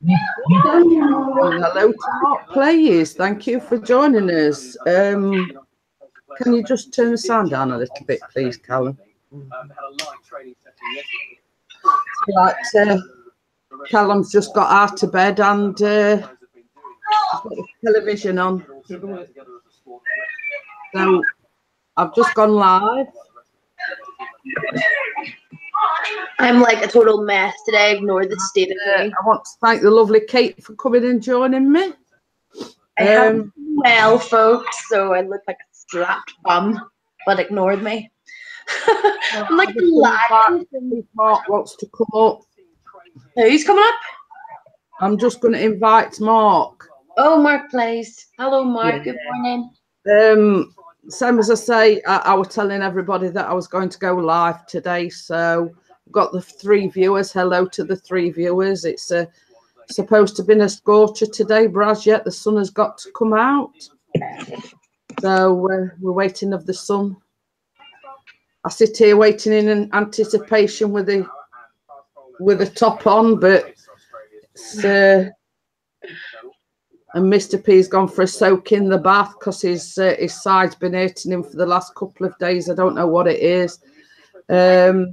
Hello to Mark Players. Thank you for joining us. Can you just turn the sound down a little bit, please, Callum? Right, Callum's just got out of bed and he's got the television on. So I've just gone live. I'm like a total mess today. Ignore the state of me. I want to thank the lovely Kate for coming and joining me. I haven't been well, folks, so I look like a slapped bum, but ignored me. I'm like Mark wants to come up. Who's coming up? I'm just going to invite Mark. Oh, Mark Plays. Hello, Mark. Yeah. Good morning. Same as I say, I was telling everybody that I was going to go live today, so I've got the 3 viewers. Hello to the 3 viewers. It's supposed to be a scorcher today, but as yet the sun has got to come out. So we're waiting of the sun. I sit here waiting in anticipation with the top on, but it's, and Mr. P's gone for a soak in the bath because his side's been hurting him for the last couple of days. I don't know what it is. I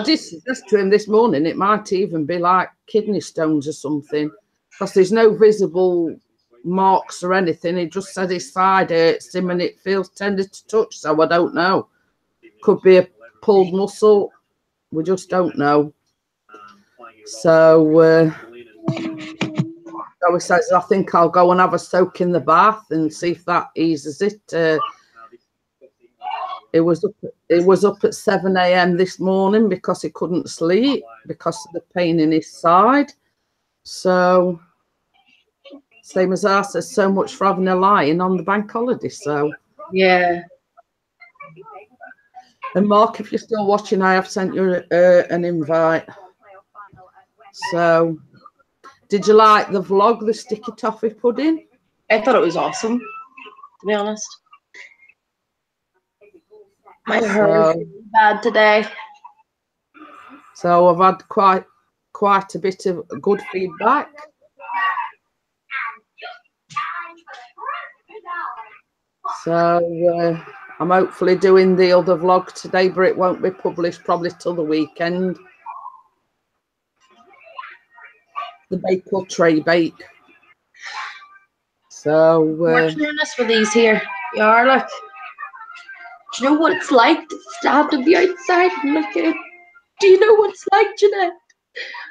did suggest to him this morning it might even be like kidney stones or something because there's no visible marks or anything. He just said his side hurts him and it feels tender to touch, so I don't know. Could be a pulled muscle. We just don't know. So he says, I think I'll go and have a soak in the bath and see if that eases it. It was up at 7 a.m. this morning because he couldn't sleep because of the pain in his side. So same as I said, so much for having a lie-in on the bank holiday. So yeah. And Mark, if you're still watching, I have sent you an invite. So, did you like the vlog, the sticky toffee pudding? I thought it was awesome, to be honest. My hair is really bad today. So I've had quite a bit of good feedback. So I'm hopefully doing the other vlog today, but it won't be published probably till the weekend. The bake or tray bake. So we're doing this for these here. You are like, do you know what it's like to stand on the outside and look at it? Do you know what it's like, Jeanette?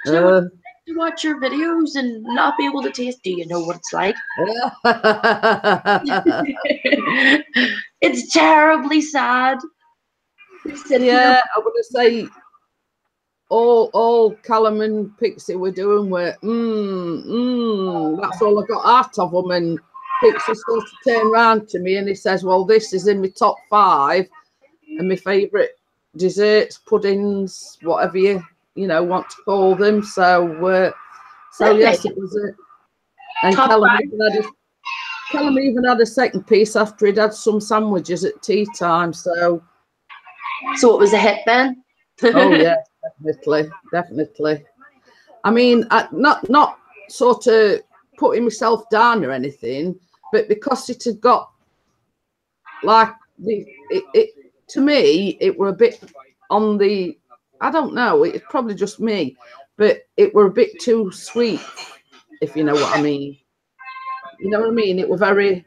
Do you know what it's like to watch your videos and not be able to taste? Do you know what it's like? It's terribly sad. Yeah, I would say all Callum and Pixie were doing were that's all I got out of them. And Pixie sort of turned round to me and he says, well, this is in my top 5 and my favourite desserts, puddings, whatever you want to call them. So yes, it was it. And Callum even had a second piece after he'd had some sandwiches at tea time. So it was a hit then? Oh yeah, definitely. I mean, not sort of putting myself down or anything, but because it had got like to me, it were a bit on the, I don't know, it's probably just me, but it were a bit too sweet, if you know what I mean. You know what I mean? It were very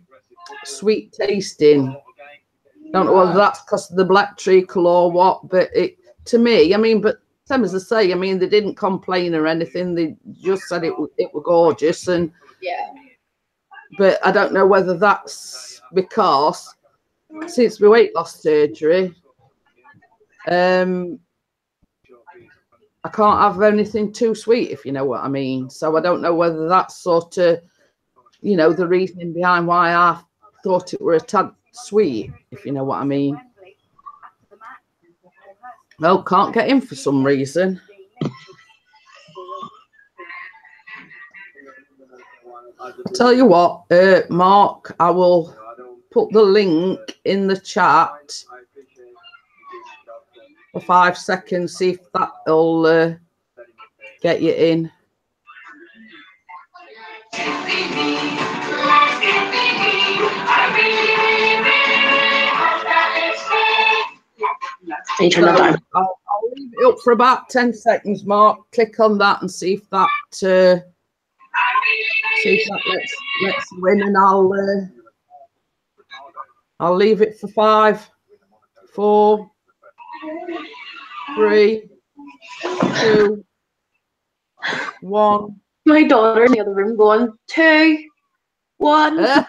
sweet tasting. Don't know whether that's because of the black treacle or what, but it, to me, I mean, but same as I say, I mean, they didn't complain or anything. They just said it were gorgeous. And yeah. But I don't know whether that's because since my weight loss surgery, I can't have anything too sweet, if you know what I mean. So I don't know whether that's sort of, the reasoning behind why I thought it were a tad sweet, if you know what I mean. Well, can't get in for some reason. I'll tell you what, Mark, I will put the link in the chat for 5 seconds, see if that'll get you in. you turn that down. I'll leave it up for about 10 seconds, Mark. Click on that and see if that lets you in, and I'll leave it for 5, 4, 3, 2, 1. My daughter in the other room going 2, 1,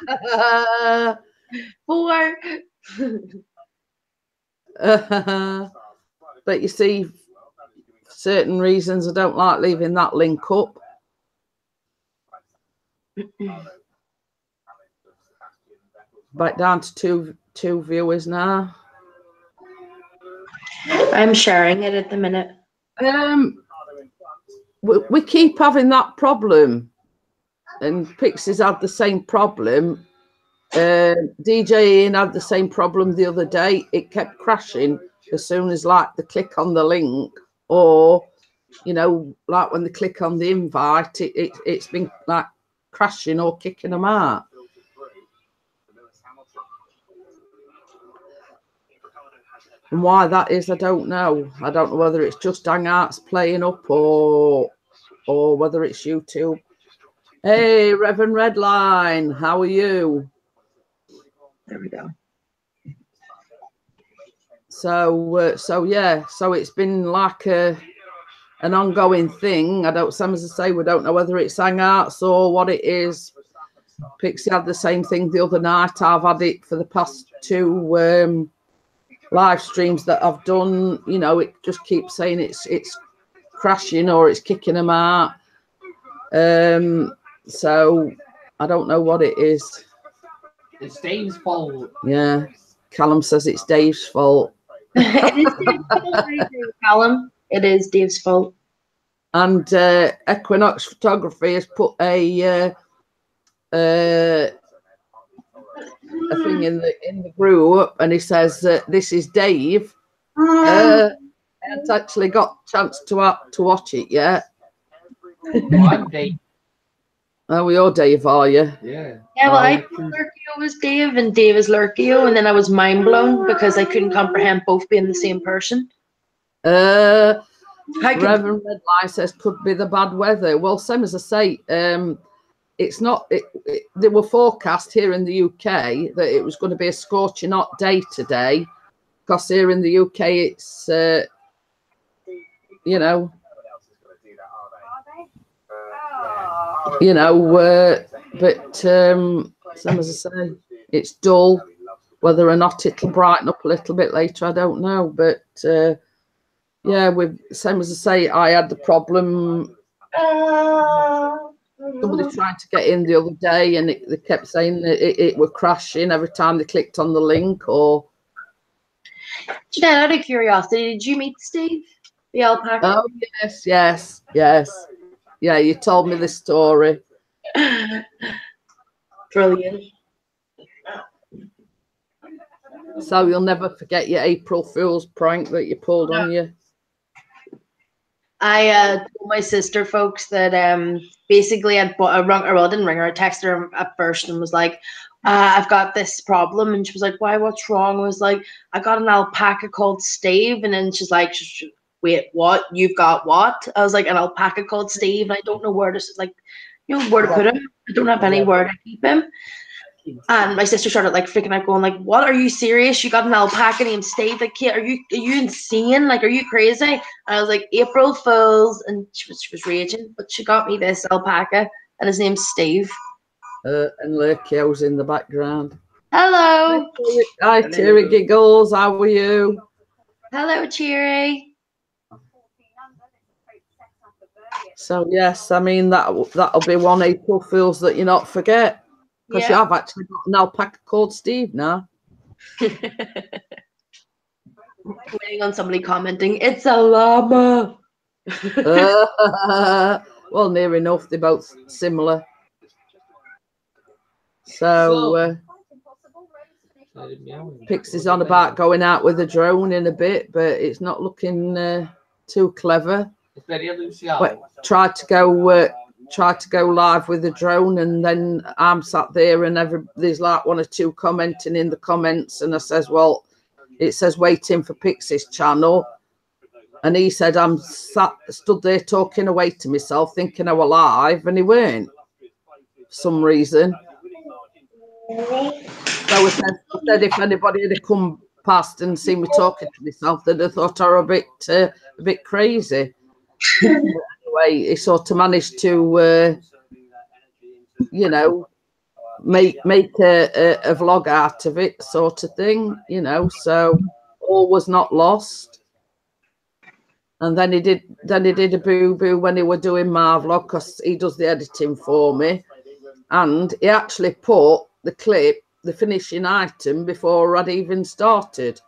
4. But you see, for certain reasons, I don't like leaving that link up. Back down to two viewers now. I'm sharing it at the minute. We keep having that problem, and Pixie's had the same problem. DJ Ian had the same problem the other day. It kept crashing as soon as like they click on the link, or you know, like when they click on the invite, it's been like crashing or kicking them out. And why that is, I don't know. I don't know whether it's just Hangouts playing up or whether it's YouTube. Hey, Reverend Redline, how are you? There we go. So yeah, so it's been like an ongoing thing. Some as I say, we don't know whether it's Hangouts or what it is. Pixie had the same thing the other night. I've had it for the past 2 live streams that I've done. You know, it just keeps saying it's crashing or it's kicking them out. So I don't know what it is. It's Dave's fault. Yeah, Callum says it's Dave's fault. It is Dave's fault, Callum. It is Dave's fault. And Equinox Photography has put a thing in the group, and he says this is Dave. I haven't actually got a chance to watch it yet. I'm Dave. Oh, you're Dave, are you? Yeah. Yeah, well, I thought Lurkio was Dave and Dave is Lurkio, and then I was mind blown because I couldn't comprehend both being the same person. Reverend Redline says could be the bad weather. Well, same as I say, it's not. They were forecast here in the UK that it was going to be a scorching hot day today, because here in the UK it's but same as I say, it's dull. Whether or not it'll brighten up a little bit later, I don't know. But yeah, same as I say, I had the problem. Somebody tried to get in the other day, and they kept saying that it were crashing every time they clicked on the link. Or Jeanette, out of curiosity, did you meet Steve, the alpaca? Oh yes. Yeah, you told me the story. Brilliant. So you'll never forget your April Fool's prank that you pulled on you. I told my sister folks that basically I didn't ring her. I texted her at first and was like, I've got this problem, and she was like, why, what's wrong? I was like, I got an alpaca called Steve, and then she's like, wait, what? You've got what? I was like, an alpaca called Steve, and I don't know where to where to put him. I don't have anywhere to keep him. And my sister started like freaking out, going like, what, are you serious? You got an alpaca named Steve? Like, are you insane? Like, are you crazy? And I was like, April Fools, and she was raging, but she got me this alpaca, and his name's Steve. And Lurkio's in the background. Hello. Hi, Terry Giggles. How are you? Hello, Cheery. So yes, I mean that'll be one April Fool's that you not forget, because you have actually got an alpaca called Steve now. Waiting on somebody commenting, it's a llama. Well, near enough. They're both similar. So Pixie's on about going out with a drone in a bit, but it's not looking too clever. Tried to go live with the drone, and then I'm sat there, and there's like 1 or 2 commenting in the comments, and I says, well, it says waiting for Pixie's channel. And he said, I'm stood there talking away to myself, thinking I was live, and he weren't for some reason. So he said if anybody had come past and seen me talking to myself, they'd have thought I was a bit crazy. Anyway, he sort of managed to, you know, make a vlog out of it, sort of thing, you know. So all was not lost. And then he did a boo when he were doing my vlog, because he does the editing for me, and he actually put the clip, the finishing item, before I'd even started.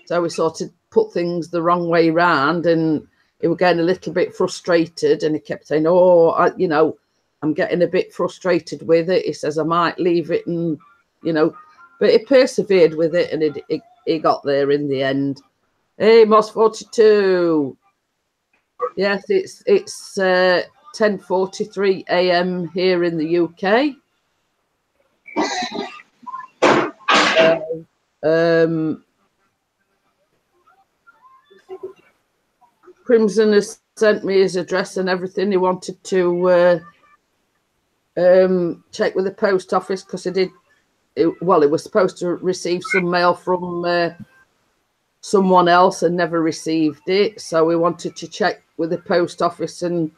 So we sort of put things the wrong way round, and he was getting a little bit frustrated, and he kept saying, oh, you know, I'm getting a bit frustrated with it. He says I might leave it, and, you know, but he persevered with it, and he got there in the end. Hey, Moss42. Yes, it's 10:43 a.m. here in the UK. Crimson has sent me his address and everything. He wanted to check with the post office, because he was supposed to receive some mail from someone else and never received it. So we wanted to check with the post office and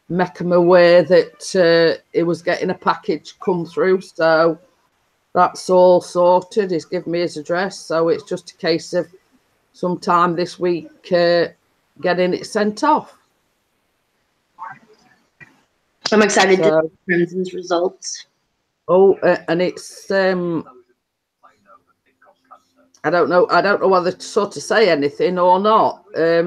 make him aware that he was getting a package come through. So that's all sorted. He's given me his address, so it's just a case of sometime this week getting it sent off. I'm excited to see Crimson's results. Oh, and it's I don't know whether to sort of say anything or not. They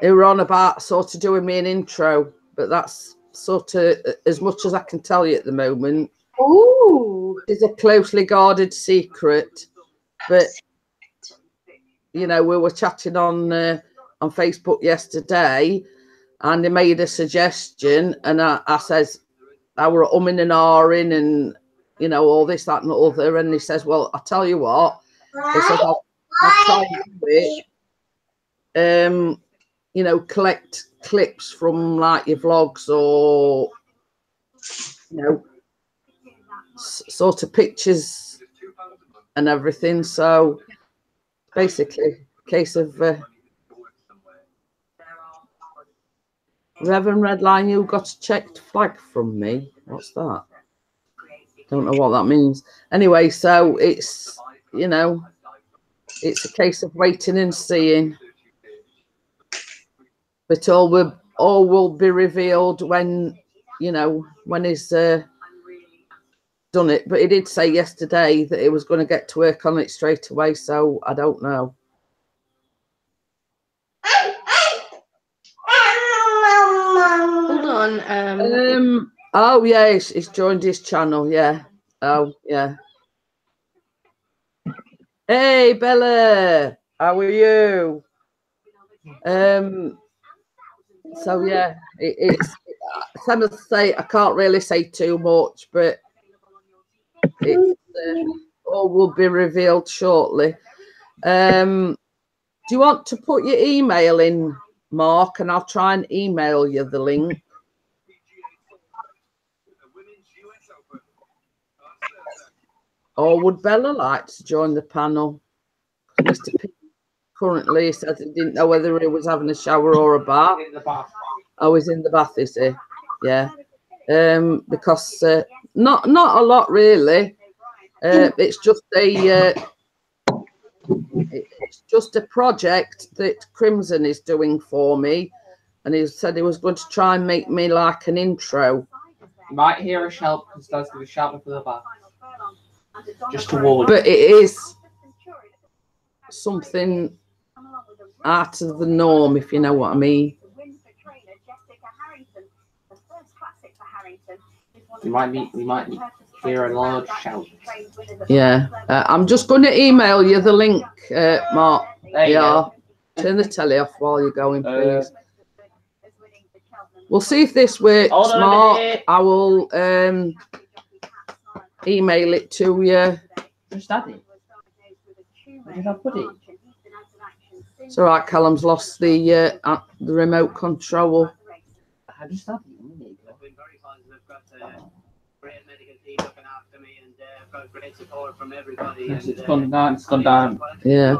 were on about sort of doing me an intro, but that's sort of as much as I can tell you at the moment. Ooh. It's a closely guarded secret, but you know, we were chatting on Facebook yesterday, and they made a suggestion, and I says I were umming and ahhing and, you know, all this, that, and the other. And he says, well, I'll tell you what. He says, I'll try and do it. You know, collect clips from like your vlogs, or, you know, sort of pictures and everything. So basically, a case of Reverend Redline, you got a checked flag from me. What's that? Don't know what that means. Anyway, so it's, you know, it's a case of waiting and seeing. But all will be revealed when, you know, when he's done it. But he did say yesterday that he was going to get to work on it straight away, so I don't know. Hold on. Oh yeah, he's joined his channel. Yeah. Oh yeah. Hey Bella, how are you? So yeah, it's some of say I can't really say too much, but it's all will be revealed shortly. Do you want to put your email in, Mark, and I'll try and email you the link? Or would Bella like to join the panel? Mr. P currently said he didn't know whether he was having a shower or a bath. Oh, he's in the bath, is he? Yeah. Because not a lot really. It's just a project that Crimson is doing for me, and he said he was going to try and make me like an intro. You might hear a shout because Dad's going to shout for the bath. Just to warn. But it is something out of the norm, if you know what I mean. We might hear a large shout. Yeah, I'm just going to email you the link, Mark. There you go. Turn the telly off while you're going, please. We'll see if this works, Mark. I will email it to you. Just Daddy. did I put it? It's all right. Callum's lost the remote control. I just had it a minute ago. I've been very positive. I've got great medical team looking after me, and I've got great support from everybody. Yes, and, it's gone down. It's gone down. Yeah.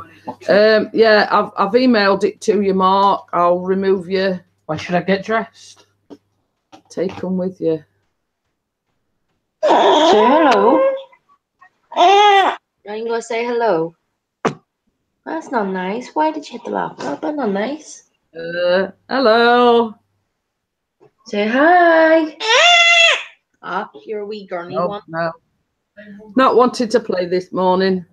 Yeah. I've emailed it to you, Mark. I'll remove you. Why should I get dressed? Take them with you. Say hello. Are you gonna say hello? That's not nice. Why did you hit the laptop? That's not nice. Hello. Say hi. Ah, you're a wee gurney one. No. Not wanting to play this morning.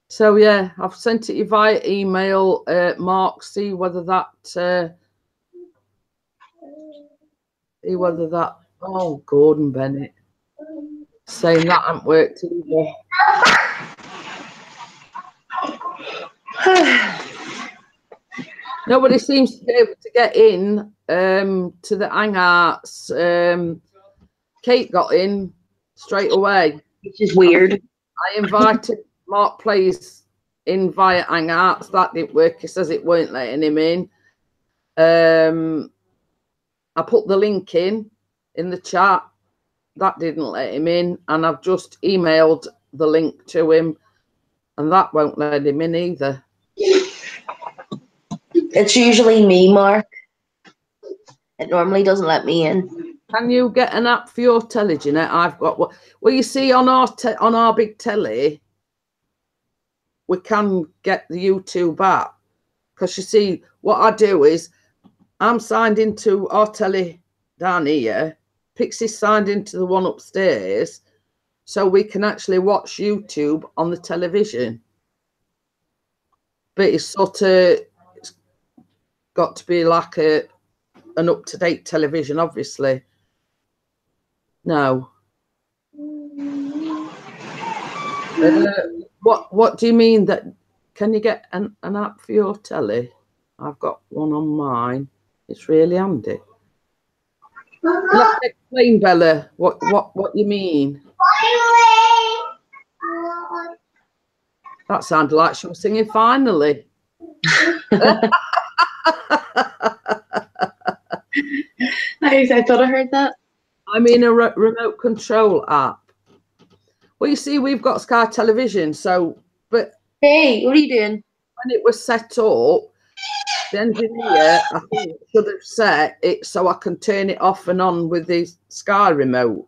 So yeah, I've sent it you via email, Mark. See whether that. Oh, Gordon Bennett saying that hasn't worked either. Nobody seems to be able to get in to the hangouts. Kate got in straight away, Which is weird. I invited Mark Plays in via hangouts. That didn't work. He says it weren't letting him in. I put the link in the chat. That didn't let him in, and I've just emailed the link to him, and that won't let him in either. It's usually me, Mark. It normally doesn't let me in. Can you get an app for your telly, Jeanette? I've got what. Well, you see on our big telly, we can get the YouTube app, because you see what I do is I'm signed into our telly down here. Pixie's signed into the one upstairs, so we can actually watch YouTube on the television. But it's sort of got to be like an up-to-date television, obviously. No. What do you mean that? Can you get an app for your telly? I've got one on mine. It's really handy. Let's explain, Bella, what you mean. That sounded like she was singing finally. I thought I heard that. I mean a remote control app. Well, you see, we've got Sky Television, so, but... Hey, what are you doing? When it was set up, the engineer, I think, should have set it so I can turn it off and on with the Sky remote.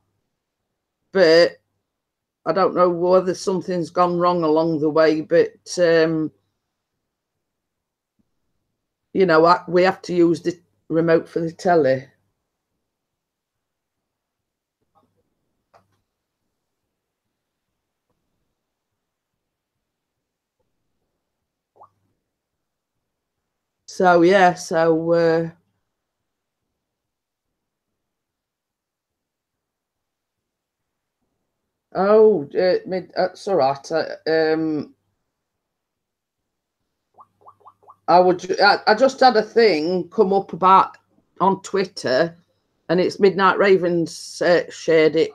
But I don't know whether something's gone wrong along the way, but, you know, we have to use the remote for the telly. So, yeah, so... it's all right. I just had a thing come up about on Twitter, and it's Midnight Ravens shared it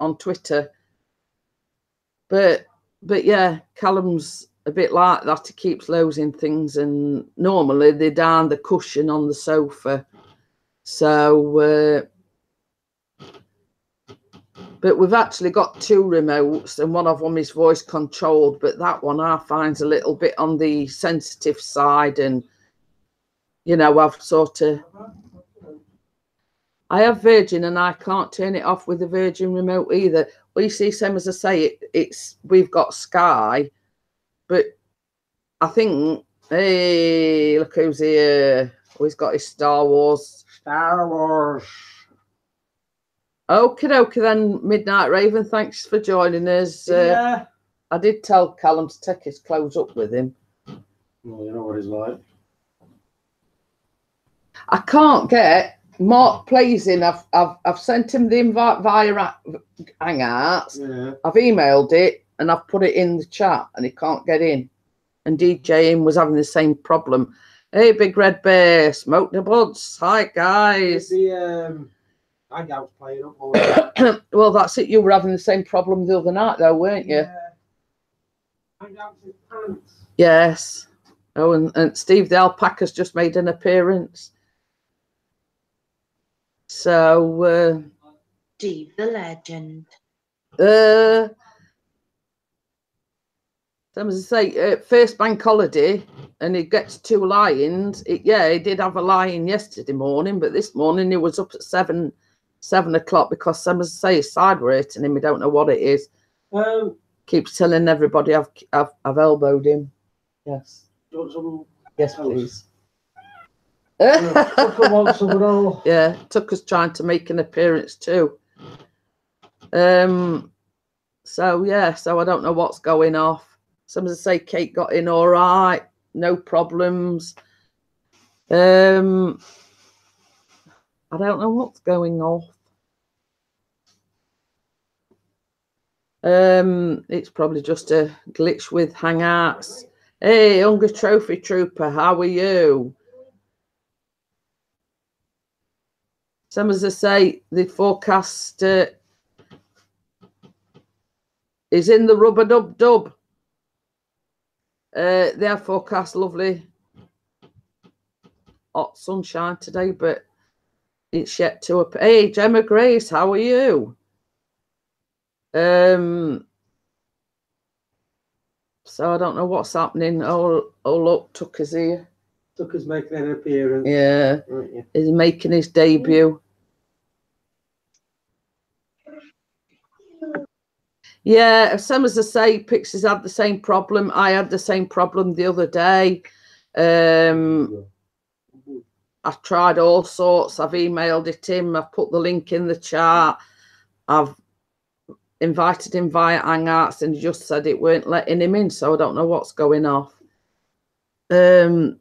on Twitter. But yeah, Callum's a bit like that. He keeps losing things, and normally they're down the cushion on the sofa. So, but we've actually got two remotes, and one of them is voice controlled, but that one I find's a little bit on the sensitive side, and, you know, I have Virgin, and I can't turn it off with the Virgin remote either. Well, you see, same as I say, we've got Sky, but I think, hey, look who's here. Oh, he's got his Star Wars. Star Wars. Okie dokie then, Midnight Raven. Thanks for joining us. Yeah. I did tell Callum to take his clothes up with him. Well, you know what he's like. I can't get Mark Plays in. I've sent him the invite via Hangouts. Yeah. I've emailed it and I've put it in the chat, and he can't get in. And DJing was having the same problem. Hey, Big Red Bear, Smoke the Buds. Hi, guys. Hangout's playing up all the Well, that's it. You were having the same problem the other night, though, weren't you? Yeah. Hangout's in pants. Yes. Oh, and Steve the alpaca's just made an appearance. So, Steve the legend. as I say, first bank holiday, and he gets 2 lions. Yeah, he did have a lion yesterday morning, but this morning he was up at 7 o'clock because, as I say, his side were hitting him. We don't know what it is. Keeps telling everybody I've elbowed him. Yes. Do you want some? Yes, please. Tucker wants some and all. Yeah, Tucker's trying to make an appearance too. So yeah, so I don't know what's going off. Some as I say, Kate got in all right, no problems. I don't know what's going off. It's probably just a glitch with Hangouts. Hey, Hunger Trophy Trooper, how are you? Some as I say, the forecast is in the rubber dub. They have forecast lovely hot sunshine today, but it's yet to appear. Hey, Gemma Grace, how are you? So I don't know what's happening. Oh look, Tucker's here. Tucker's making an appearance. Yeah, Right, yeah. he's making his debut. Yeah, some as I say, Pixie's had the same problem. I had the same problem the other day. I've tried all sorts. I've emailed it him. I've put the link in the chat. I've invited him via Hangouts and he just said it weren't letting him in. So I don't know what's going off. But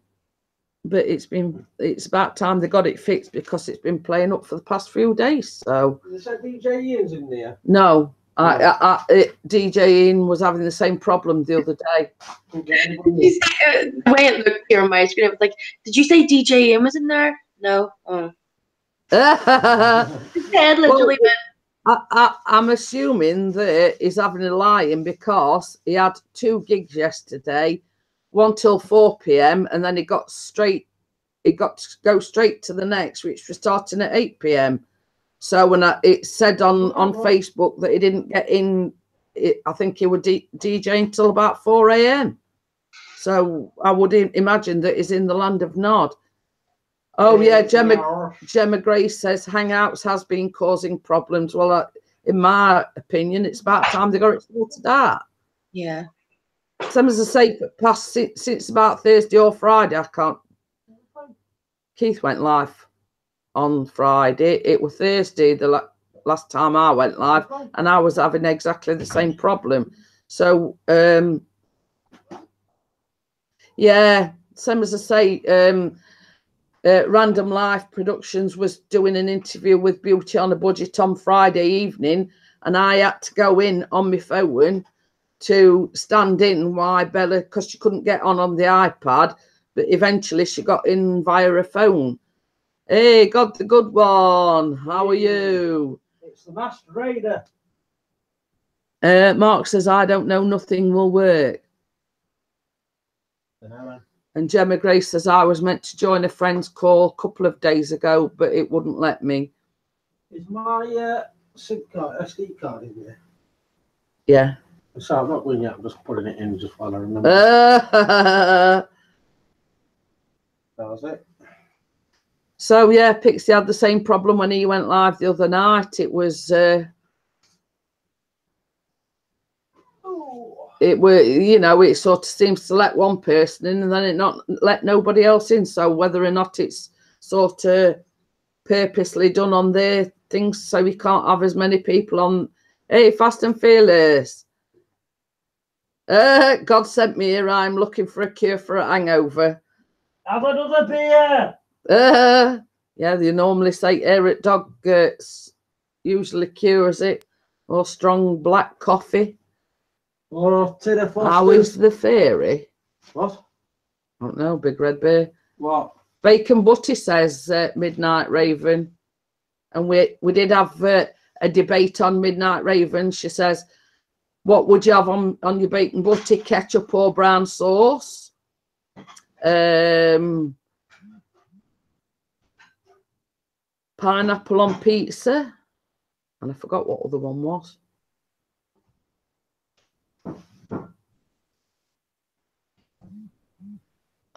it's about time they got it fixed because it's been playing up for the past few days. So They said DJ Ian's in there. no. DJ Ian was having the same problem the other day. Couldn't get anybody. The way it looked here on my screen, I was like, did you say DJ Ian was in there? No. Oh. His head literally went. I'm assuming that he's having a lie-in because he had 2 gigs yesterday, 1 till 4 p.m. and then he got to go straight to the next, which was starting at 8 p.m. So when it said on Facebook that he didn't get in, I think he would DJ until about 4 a.m. So I would imagine that he's in the land of Nod. Oh yeah, Gemma Grace says Hangouts has been causing problems. Well, in my opinion, it's about time they got it sorted out. Yeah. Some as I say, past since about Thursday or Friday, I can't. Keith went live on Friday. It was Thursday the last time I went live, and I was having exactly the same problem. So yeah, same as I say, Random Life Productions was doing an interview with Beauty on a Budget on Friday evening, and I had to go in on my phone to stand in while Bella, because she couldn't get on the iPad, but eventually she got in via her phone. Hey, got the good one. How are you? It's the Master Raider. Mark says, I don't know, nothing will work. And Gemma Grace says, I was meant to join a friend's call a couple of days ago, but it wouldn't let me. Is my SIM card, SD card in there? Yeah. So I'm not doing it, I'm just putting it in just while I remember. That was it. So yeah, Pixie had the same problem when he went live the other night. It was it sort of seems to let one person in and then it not let nobody else in. So whether or not it's sort of purposely done on their things so we can't have as many people on. Hey, Fast and Fearless. God sent me here. I'm looking for a cure for a hangover. Have another beer. Yeah, they normally say Eric Dog usually cures it, or strong black coffee. Or Tina Foster. How is the fairy? What? I don't know, Big Red Bear. What? Bacon Butty says Midnight Raven. and we did have a debate on Midnight Raven. She says, what would you have on your bacon butty, ketchup or brown sauce? Pineapple on pizza, and I forgot what other one was.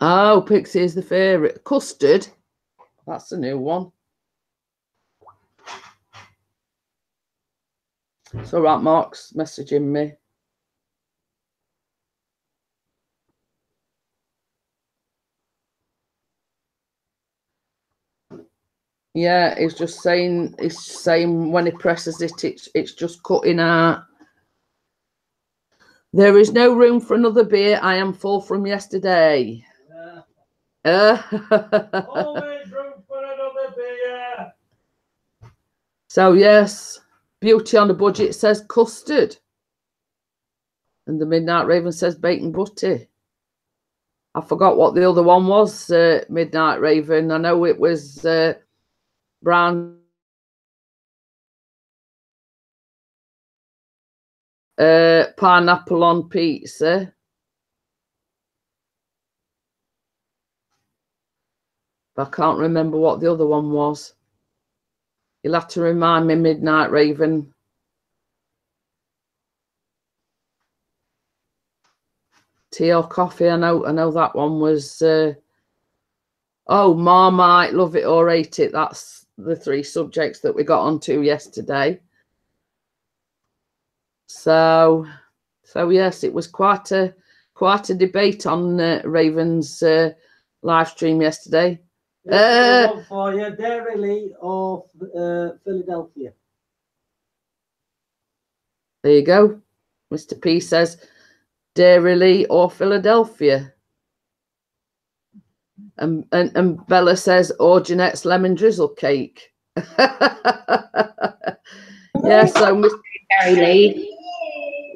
Oh, Pixie is the favourite. Custard, that's a new one. It's all right, Mark's messaging me. Yeah, it's just saying, it's saying when he presses it, it's just cutting out. There is no room for another beer. I am full from yesterday. Always room for another beer. So yes, Beauty on a Budget says custard. And the Midnight Raven says bacon butty. I forgot what the other one was, Midnight Raven. I know it was brown. Pineapple on pizza. But I can't remember what the other one was. You'll have to remind me, Midnight Raven. Tea or coffee? I know that one was. Oh, Marmite, love it or hate it. That's the 3 subjects that we got onto yesterday. So yes, it was quite a debate on Raven's live stream yesterday. One for you, Dairy or Philadelphia. There you go. Mr. P says Dairy or Philadelphia. And Bella says, or Jeanette's lemon drizzle cake. Yeah, so Mr. Dairy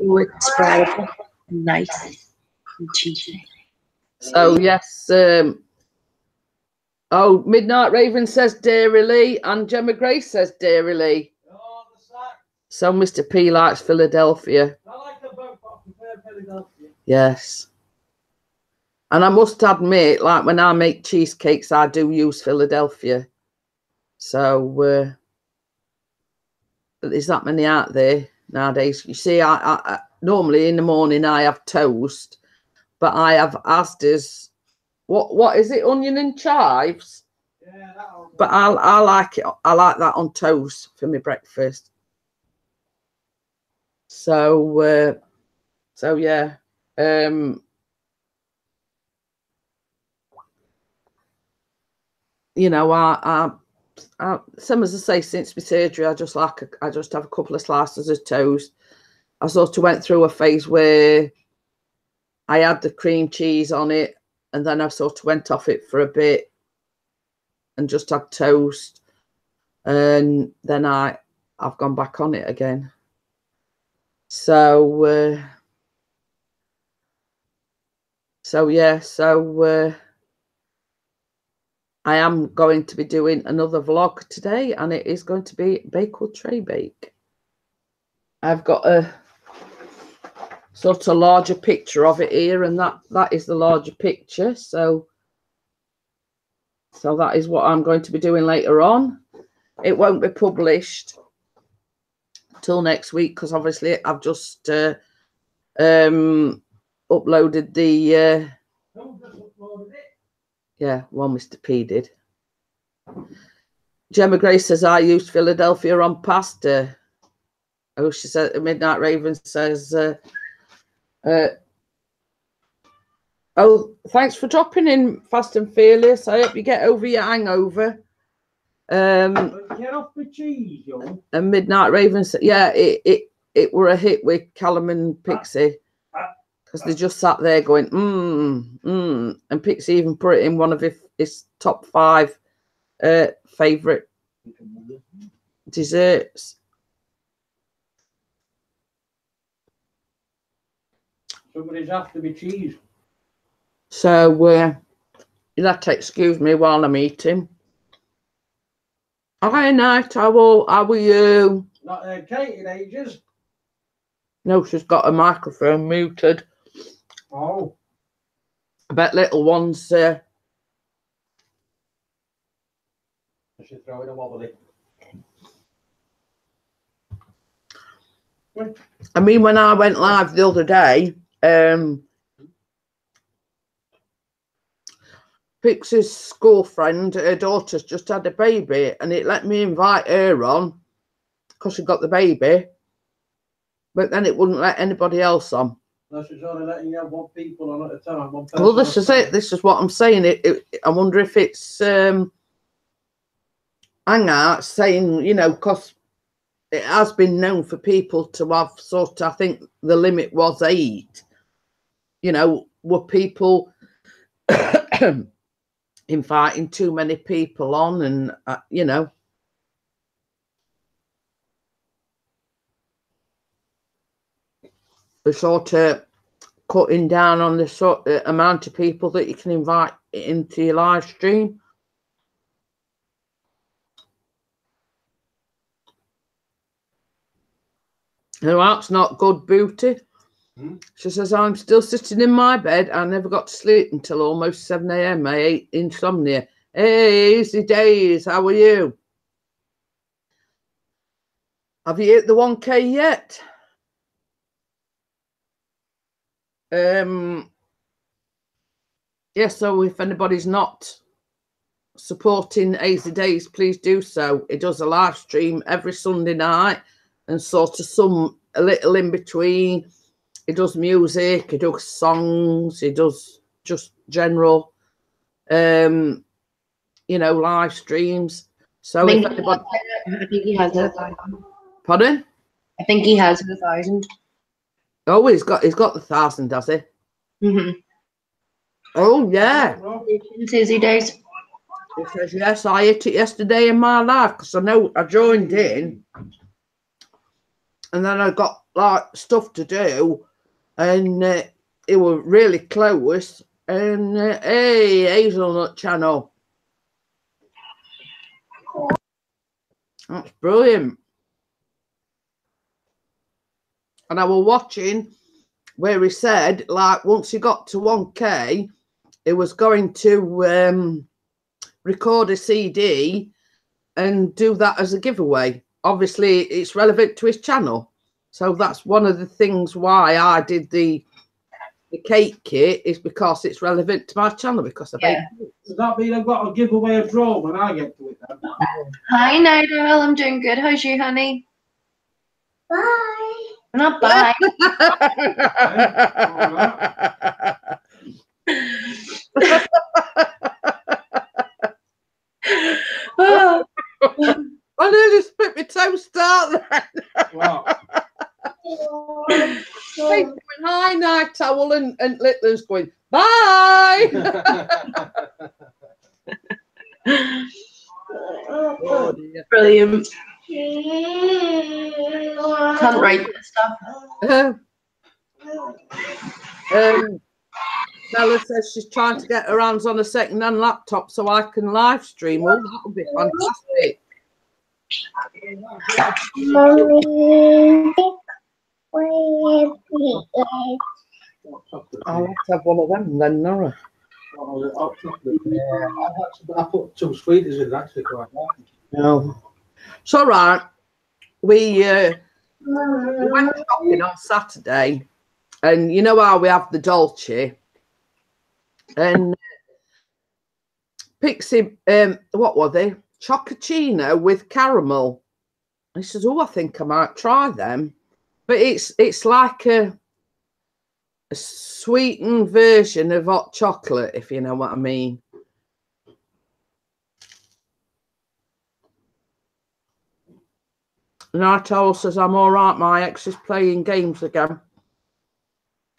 with spread, nice and cheesy. So yes, oh, Midnight Raven says Dairy and Gemma Grace says Dairy. So Mr. P likes Philadelphia. I like them both, but I prefer Philadelphia. Yes. And I must admit, like when I make cheesecakes, I do use Philadelphia. So there's that many out there nowadays. You see, I normally in the morning I have toast, but I have Asda's. What is it? Onion and chives. Yeah, that one. But I like it. I like that on toast for my breakfast. So yeah. You know, I same as I say, since my surgery, I just have a couple of slices of toast. I sort of went through a phase where I had the cream cheese on it, and then I sort of went off it for a bit and just had toast, and then I've gone back on it again. So yeah, I am going to be doing another vlog today, and it is going to be Bake or Tray Bake. I've got a sort of larger picture of it here, and that is the larger picture. So that is what I'm going to be doing later on. It won't be published till next week because obviously I've just uploaded the yeah, well, Mr. P did. Gemma Grace says, I used Philadelphia on pasta. Oh, she said, Midnight Raven says, oh, thanks for dropping in, Fast and Fearless. I hope you get over your hangover. Get off the cheese, yo. And Midnight Raven said, yeah, it were a hit with Callum and Pixie. Because they just sat there going, and Pixie even put it in one of his top 5 favourite desserts. Somebody's after me cheese. So you'll have to excuse me while I'm eating. Hi, Night Owl. How are you? Not Kate in ages. No, she's got a microphone muted. Oh. I bet little ones. She's throwing a wobbly. I mean, when I went live the other day, Pixie's school friend, her daughter's just had a baby, and it let me invite her on because she got the baby, but then it wouldn't let anybody else on. No, she's only letting you have one people on at a time. Well, this is it. This is what I'm saying. I wonder if it's Hangout saying, you know, because it has been known for people to have sort of, I think the limit was 8. You know, were people inviting too many people on, and you know. We're sort of cutting down on the sort of amount of people that you can invite into your live stream. No, that's not good, Booty. She says, I'm still sitting in my bed. I never got to sleep until almost 7 a.m. I ate insomnia. Hey, easy days. How are you? Have you hit the 1K yet? Yeah, so if anybody's not supporting Easy Days, please do so. It does a live stream every Sunday night and sort of a little in between. It does music, it does songs, it does just general, you know, live streams. So if anybody... I think he has 1,000. Pardon? I think he has 1,000. Oh, he's got the 1,000, does he? Mm-hmm. Oh, yeah. Easy Days. He says, yes, I hit it yesterday in my life because I know I joined in and then I got like stuff to do and it was really close. And hey, Hazelnut Channel. That's brilliant. And I was watching where he said, like, once he got to 1K, he was going to record a CD and do that as a giveaway. Obviously, it's relevant to his channel. So that's one of the things why I did the cake kit, is because it's relevant to my channel, because I make it. Does that mean I've got to give away a draw when I get to it then? Hi, Nigel. I'm doing good. How's you, honey? Bye. Not bye. Oh. I nearly split my toast out then. Wow. Hey, hi, Night Owl, and Littler's going, bye. Oh, dear. Brilliant. Can't write this stuff. Bella says she's trying to get her hands on a second-hand laptop so I can live stream. Oh, that would be fantastic. I'll have to have one of them then, Nora. I put 2 sweeties in actually quite nice. No. It's all right. We went shopping on Saturday, and you know how we have the Dolce, and Pixie, what were they? Chocochino with caramel. He says, oh, I think I might try them. But it's like a sweetened version of hot chocolate, if you know what I mean. Night Owl says, I'm all right, my ex is playing games again.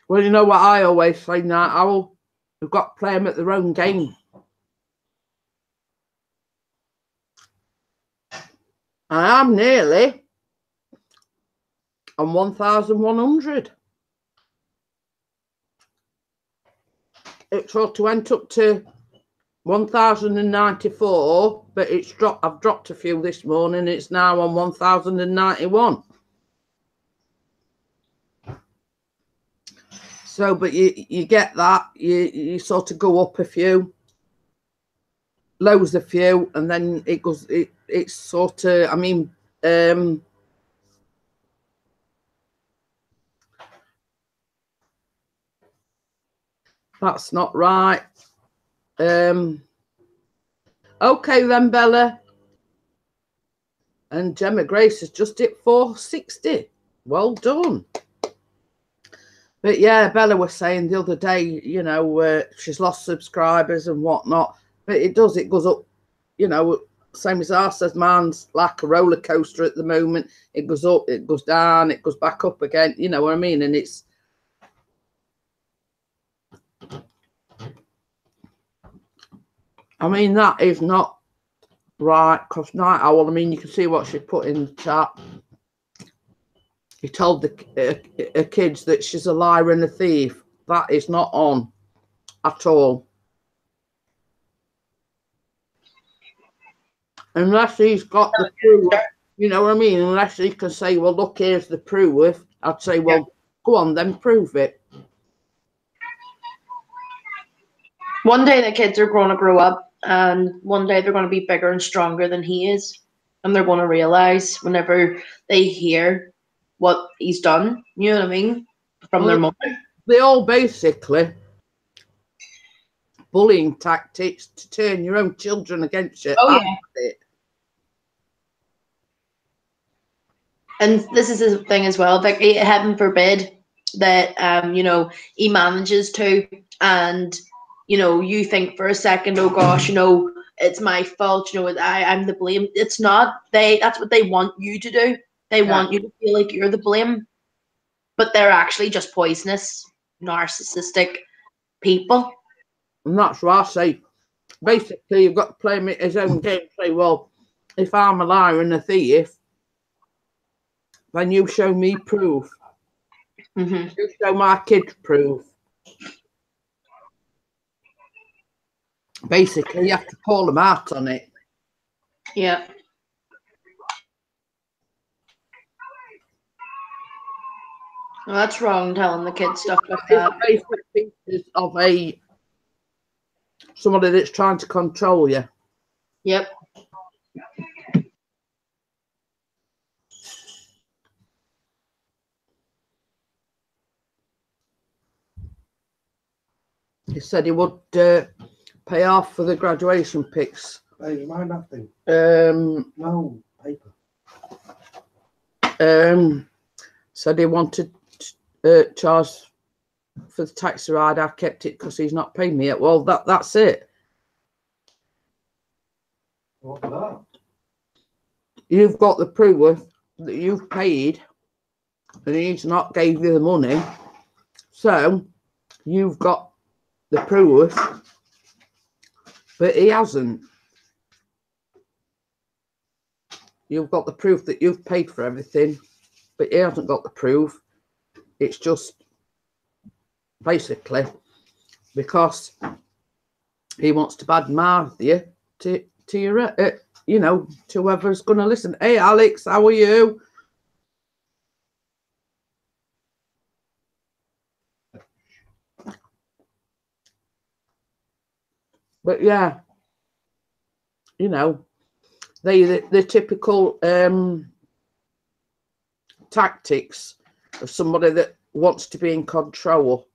Well, you know what I always say, Night Owl? We've got to play them at their own game. I am nearly on 1,100. It sort of went up to 1,094, but it's dropped. I've dropped a few this morning. It's now on 1,091. So, but you get that. You sort of go up a few, lows a few, and then it goes. It's sort of. I mean, that's not right. Okay then, Bella. And Gemma Grace has just hit 460. Well done. But yeah, Bella was saying the other day, you know, she's lost subscribers and whatnot. But it goes up, you know, same as ours says, mine's like a roller coaster at the moment. It goes up, it goes down, it goes back up again. You know what I mean? And it's, I mean, that is not right, because Night Owl, I mean, you can see what she put in the chat. He told the kids that she's a liar and a thief. That is not on at all. Unless he's got the proof, you know what I mean? Unless he can say, well, look, here's the proof. I'd say, well, go on, then prove it. One day the kids are going to grow up, and one day they're going to be bigger and stronger than he is. And they're going to realize whenever they hear what he's done, you know what I mean, from their mother. They all basically bullying tactics to turn your own children against you. Oh, yeah. And this is the thing as well, like, heaven forbid that, you know, he manages to, and, you know, you think for a second, oh gosh, you know, it's my fault, you know, I'm the blame. It's not. That's what they want you to do. They want you to feel like you're the blame, but they're actually just poisonous, narcissistic people. And that's what I say. Basically, you've got to play his own game. Say, well, if I'm a liar and a thief, then you show me proof. Mm-hmm. You show my kids proof. Basically, you have to call them out on it. Yeah. Well, that's wrong, telling the kids stuff like that. Basic pieces of somebody that's trying to control you. Yep. He said he would pay off for the graduation pics. Hey, mind that thing? No, paper. Said he wanted charge for the taxi ride. I've kept it because he's not paying me yet. Well, that's it. What's that? You've got the proof that you've paid and he's not gave you the money. So you've got the proof, but he hasn't. You've got the proof that you've paid for everything, but he hasn't got the proof. It's just basically because he wants to badmouth you to your, you know, to whoever's going to listen. Hey, Alex, how are you? But yeah, you know, the typical tactics of somebody that wants to be in control.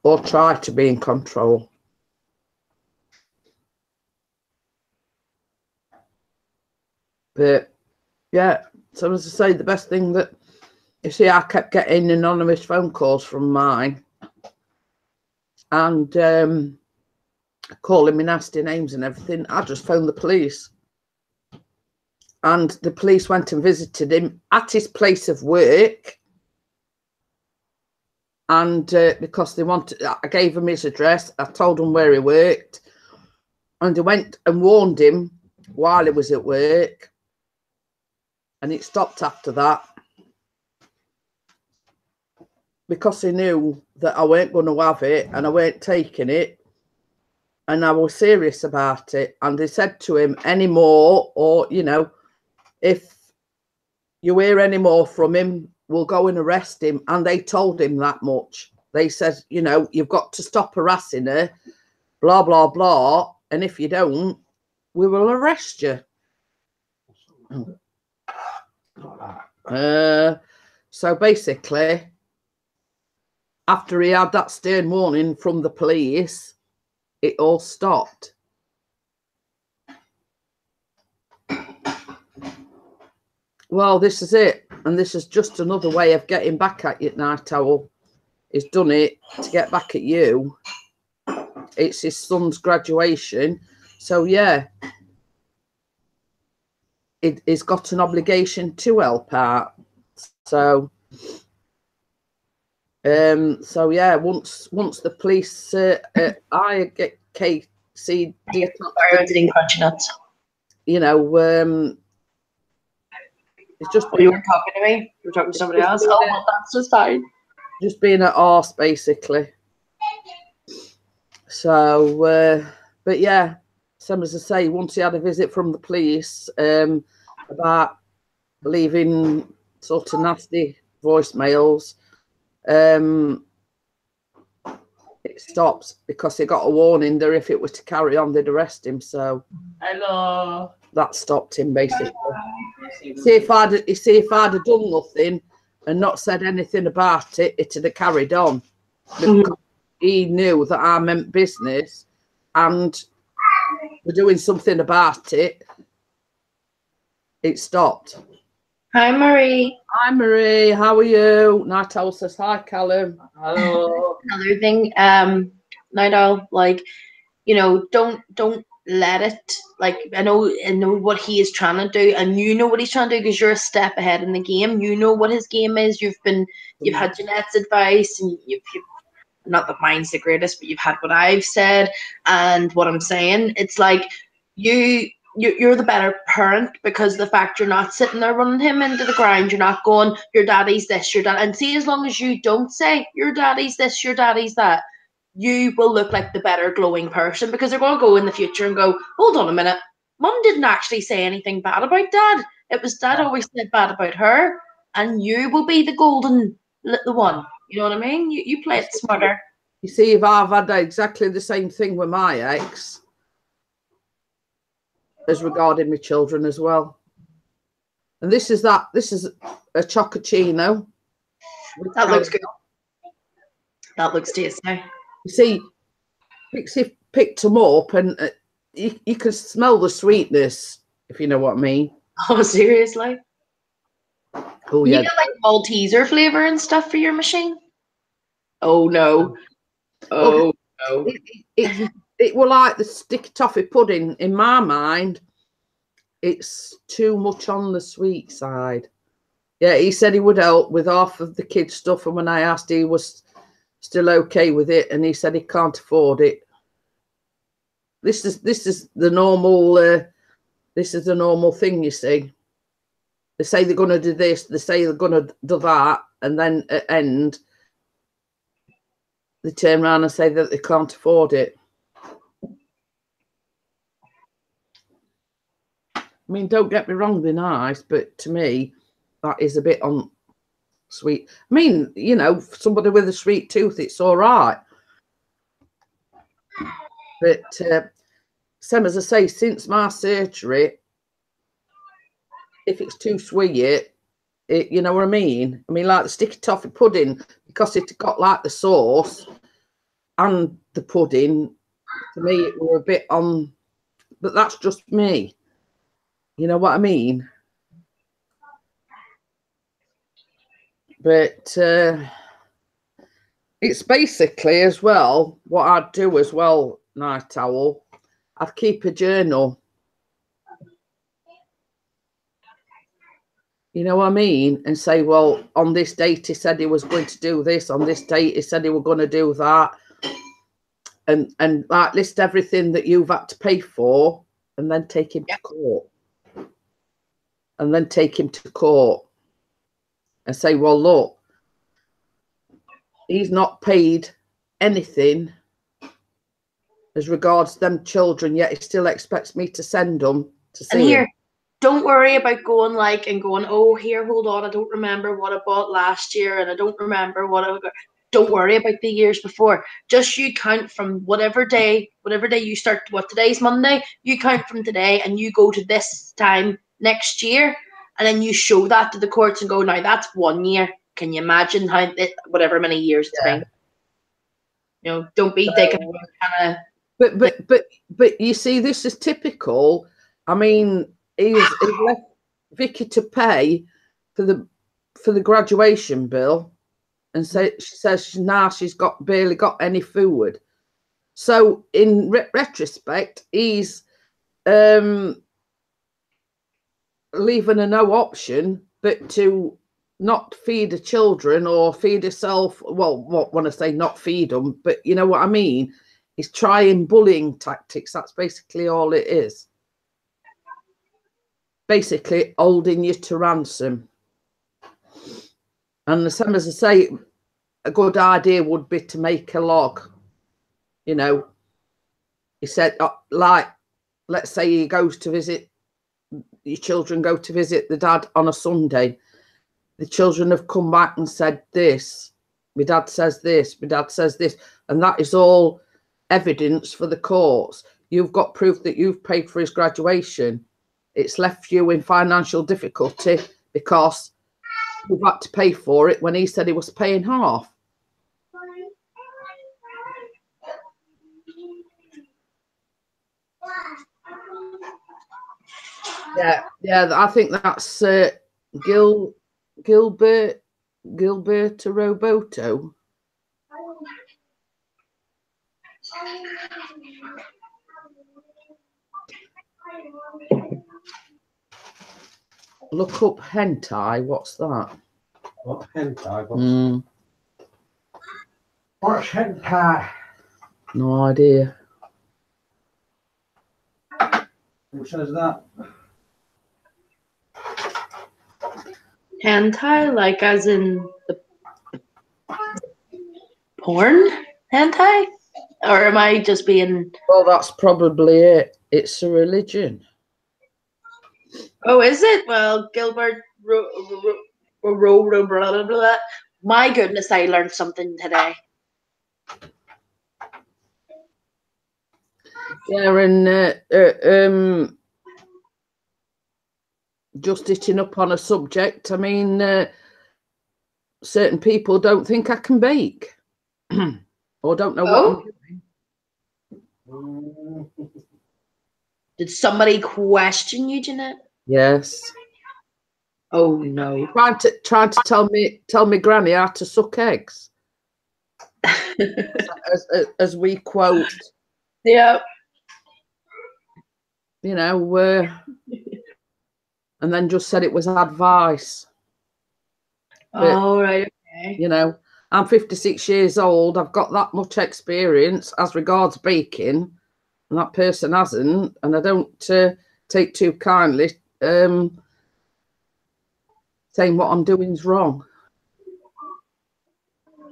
Or try to be in control. But yeah, so as I say, the best thing that you see, I kept getting anonymous phone calls from mine and calling me nasty names and everything. I just phoned the police, and the police went and visited him at his place of work. And because they wanted, I gave him his address, I told him where he worked, and they went and warned him while he was at work, and it stopped after that because he knew that I weren't going to have it and I weren't taking it. And I was serious about it. And they said to him, any more, or, you know, if you hear any more from him, we'll go and arrest him. And they told him that much. They said, you know, you've got to stop harassing her, blah, blah, blah. And if you don't, we will arrest you. So basically, after he had that stern warning from the police, it all stopped. Well, this is it. And this is just another way of getting back at you, Night Owl. He's done it to get back at you. It's his son's graduation. So, yeah. He's got an obligation to help out. So yeah, once the police I get KC you know, it's just you weren't talking to me, you were talking to somebody else. Oh, well, that's just fine. Just being an arse, basically. So but yeah, same as I say, once he had a visit from the police about leaving sort of nasty voicemails, it stops because he got a warning that if it was to carry on, they'd arrest him. So Hello. that stopped him basically. See if I'd have done nothing and not said anything about it, it'd have carried on. Because he knew that I meant business and we're doing something about it. It stopped. Hi, Marie. Hi, Marie. How are you? Night Owl says hi, Callum. Hello. Another thing, Night Owl, like, you know, don't let it, like, I know what he is trying to do, and you know what he's trying to do because you're a step ahead in the game. You know what his game is. You've had Jeanette's advice, and you've not that mine's the greatest, but you've had what I've said and what I'm saying. It's like you're the better parent because the fact you're not sitting there running him into the ground, you're not going, your daddy's this, your dad. And see, as long as you don't say your daddy's this, your daddy's that, you will look like the better glowing person, because they're going to go in the future and go, hold on a minute, Mum didn't actually say anything bad about Dad. It was Dad always said bad about her, and you will be the golden little one. You know what I mean? You play it smarter. You see, if I've had exactly the same thing with my ex as regarding my children as well. And this is a Chocochino. That looks good. That looks tasty. You see, Pixie picked them up and you can smell the sweetness, if you know what I mean. Oh, seriously? Oh, yeah. You get like Malteser flavor and stuff for your machine? Oh, no. Oh, no. It will like the sticky toffee pudding. In my mind, it's too much on the sweet side. Yeah, he said he would help with half of the kids' stuff, and when I asked, he was still okay with it, and he said he can't afford it. This is the normal. This is the normal thing, you see. They say they're going to do this, they say they're going to do that, and then at end, they turn around and say that they can't afford it. I mean, don't get me wrong, they're nice, but to me, that is a bit on sweet. I mean, you know, for somebody with a sweet tooth, it's all right. But same as I say, since my surgery, if it's too sweet, you know what I mean? I mean, like the sticky toffee pudding, because it got like the sauce and the pudding, to me, it were a bit on, but that's just me. You know what I mean? But it's basically as well, what I'd do as well, Night Owl, I'd keep a journal. You know what I mean? And say, well, on this date, he said he was going to do this. On this date, he said he was going to do that. And like list everything that you've had to pay for, and then take him to court. And then take him to court and say, well, look, he's not paid anything as regards them children, yet he still expects me to send them to see And here, him. don't worry about going oh, here, hold on, I don't remember what I bought last year and I don't remember what I got. Don't worry about the years before. Just you count from whatever day you start, what, today's Monday, you count from today and you go to this time next year and then you show that to the courts and go, now that's 1 year. Can you imagine how, whatever many years it's been? You know, don't be thinking kind of. But you see, this is typical. I mean, he's left Vicky to pay for the graduation bill, and she says now she's barely got any food. So in retrospect, he's leaving her no option but to not feed the children or feed herself. Well, when I say not feed them, but you know what I mean. He's trying bullying tactics. That's basically all it is. Basically holding you to ransom. And the same as I say, a good idea would be to make a log. You know, he said, like, let's say he goes to visit, your children go to visit the dad on a Sunday. The children have come back and said this. My dad says this. My dad says this. And that is all evidence for the courts. You've got proof that you've paid for his graduation. It's left you in financial difficulty because you've had to pay for it when he said he was paying half. Yeah, I think that's Gilberto Roboto. Look up hentai. What's that? What hentai? What's hentai? No idea. Who says that? Hentai, like as in the porn hentai? Or am I just being... Well, that's probably it. It's a religion. Oh, is it? Well, Gilbert... My goodness, I learned something today. Yeah, and just hitting up on a subject. I mean, certain people don't think I can bake or don't know what I'm doing. Did somebody question you, Jeanette? Yes. Oh no! Trying to tell me granny how to suck eggs, as we quote. Yeah. You know, and then just said it was advice. Oh, right. Okay. You know, I'm 56 years old. I've got that much experience as regards baking, and that person hasn't. And I don't take too kindly saying what I'm doing is wrong.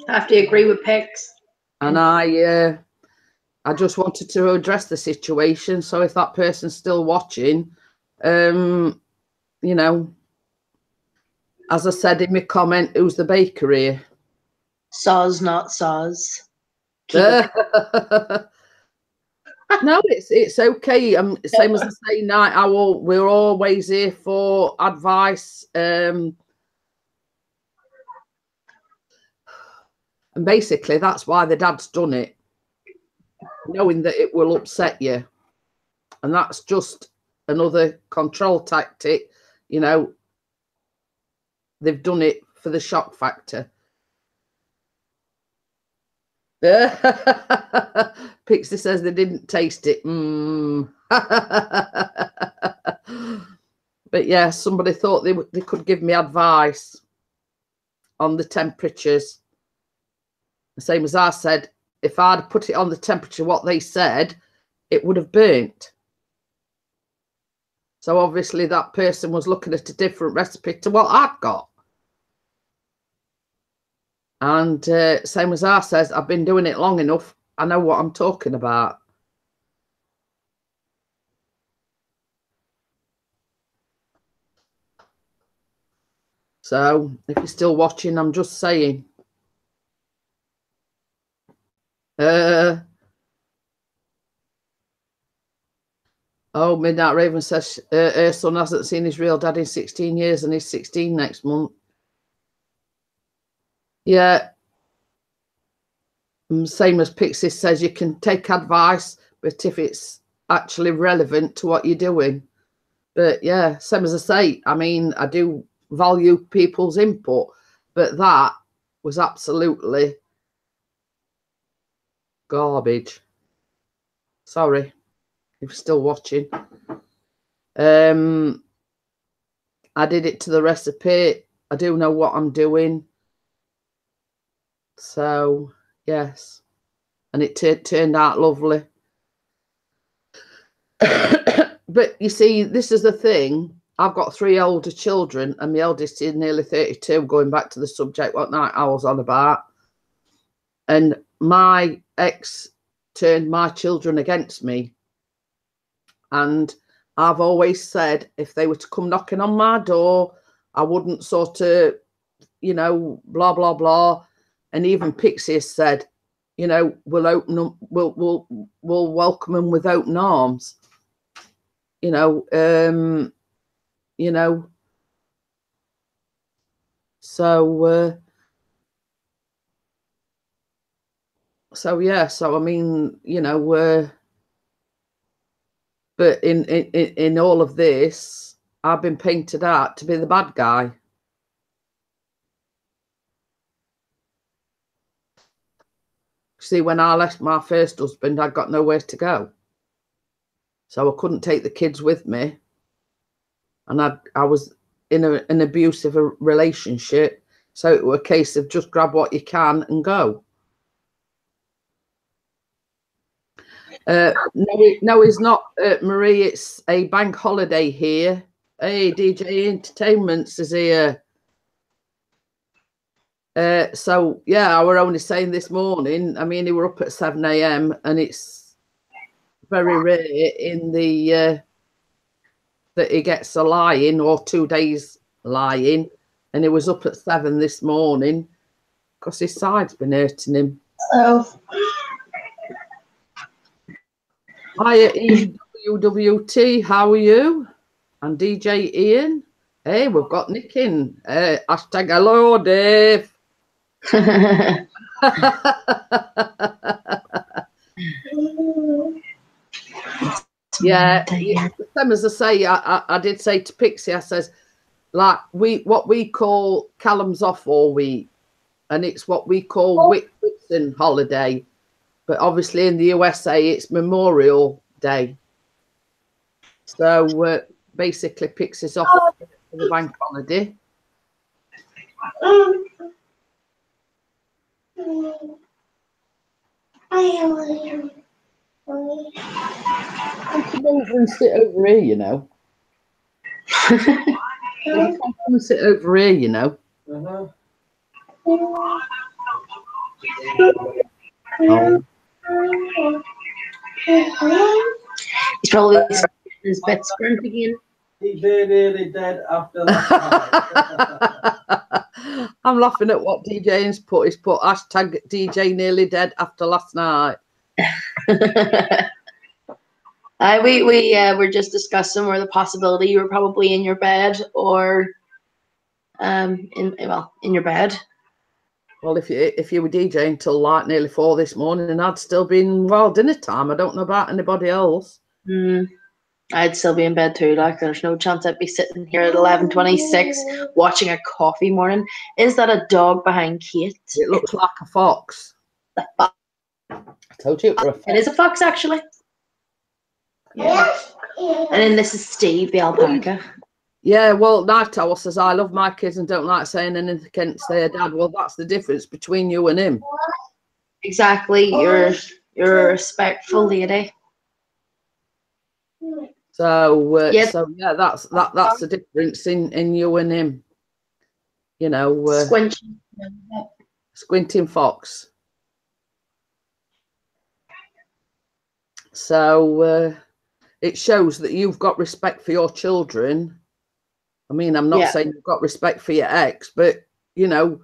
I have to agree with Pix. And I just wanted to address the situation. So if that person's still watching, you know, as I said in my comment, who's the baker here? Soz, not soz. No, it's okay. Same as I say, Night Owl, we're always here for advice. And basically, that's why the dad's done it, knowing that it will upset you. And that's just another control tactic. You know, they've done it for the shock factor. Pixie says they didn't taste it. But yeah, somebody thought they could give me advice on the temperatures. The same as I said, if I'd put it on the temperature what they said, it would have burnt. So obviously that person was looking at a different recipe to what I've got. And same as I says, I've been doing it long enough. I know what I'm talking about. So if you're still watching, I'm just saying. Oh, Midnight Raven says her son hasn't seen his real dad in 16 years and he's 16 next month. Yeah. Same as Pixie says, you can take advice, but if it's actually relevant to what you're doing. But yeah, same as I say, I mean, I do value people's input, but that was absolutely garbage. Sorry if you're still watching. I did it to the recipe. I do know what I'm doing. So, yes. And it turned out lovely. But you see, this is the thing. I've got 3 older children, and my eldest is nearly 32, going back to the subject what night I was on about. And my ex turned my children against me. And I've always said, if they were to come knocking on my door, I wouldn't sort of, you know, blah, blah, blah. And even Pixie has said, you know, we'll open them, we'll welcome them with open arms. You know, so yeah, so I mean, you know, but in all of this, I've been painted out to be the bad guy. See, when I left my first husband, I got nowhere to go. So I couldn't take the kids with me. And I was in an abusive relationship. So it was a case of just grab what you can and go. No, it's not, Marie. It's a bank holiday here. Hey, DJ Entertainments is here. So, yeah, I were only saying this morning, I mean, they were up at 7 a.m. and it's very rare in the that he gets a lie-in or 2 days lie-in, and he was up at 7 this morning because his side's been hurting him. Oh. Hiya, EWWT, how are you? And DJ Ian. Hey, we've got Nick in. Hashtag hello, Dave. Yeah, same as I say, I did say to Pixie, I says, like, what we call Callum's off all week, and it's what we call Whitsun holiday. But obviously in the USA, it's Memorial Day. So basically, Pixie's off for the bank holiday. I come over and sit over here, you know. Come and sit over here, you know. Oh. He's probably his bed sprint again. He nearly dead after last night. I'm laughing at what DJ's put. He's put hashtag DJ nearly dead after last night. We were just discussing where the possibility you were probably in your bed or in your bed. Well, if you were DJing till like nearly 4 this morning, and I'd still been dinner time. I don't know about anybody else. I'd still be in bed too. Like, there's no chance I'd be sitting here at 11:26 watching a coffee morning. Is that a dog behind Kate? It looks like a fox. The fox. I told you it is a fox, actually. Yeah. And then this is Steve, the alpaca. Yeah, well, Night Owl says, I love my kids and don't like saying anything against their dad. Well, that's the difference between you and him. Exactly. You're a respectful lady. So, that's the difference in you and him. You know, squinting fox. So it shows that you've got respect for your children, I mean, I'm not saying you've got respect for your ex, but, you know,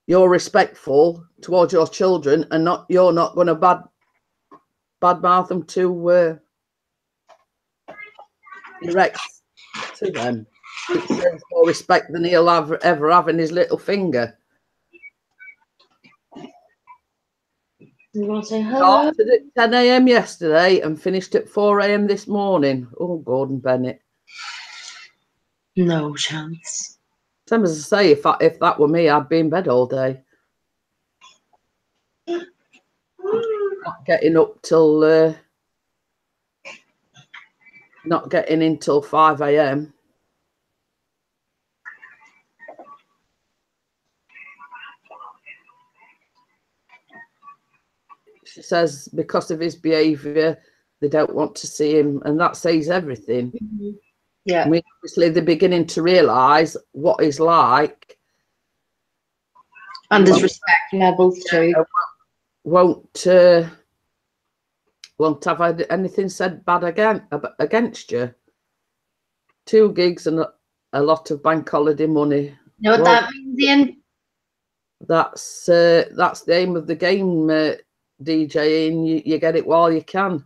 you're respectful towards your children, and you're not going to badmouth them to your ex to them. It shows more respect than he'll ever have in his little finger. You want to say hello? Started at 10 a.m. yesterday and finished at 4 a.m. this morning. Oh, Gordon Bennett. No chance. Same as I say, if that were me, I'd be in bed all day. Not getting up till not getting in till 5 a.m. She says because of his behaviour, they don't want to see him, and that says everything. Yeah. I mean, obviously, they're beginning to realise what he's like. And his respect levels too. Won't have had anything said bad against you. 2 gigs and a lot of bank holiday money. You know what that means, Ian? That's the aim of the game, DJing. You get it while you can.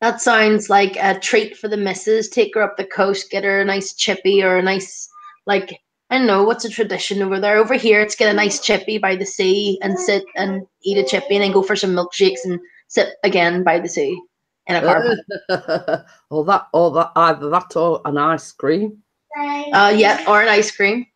That sounds like a treat for the missus. Take her up the coast, get her a nice chippy or a nice, like, I don't know, what's a tradition over there? Over here, it's get a nice chippy by the sea and sit and eat a chippy and then go for some milkshakes and sit again by the sea in a car. or either that or an ice cream. Yeah, or an ice cream.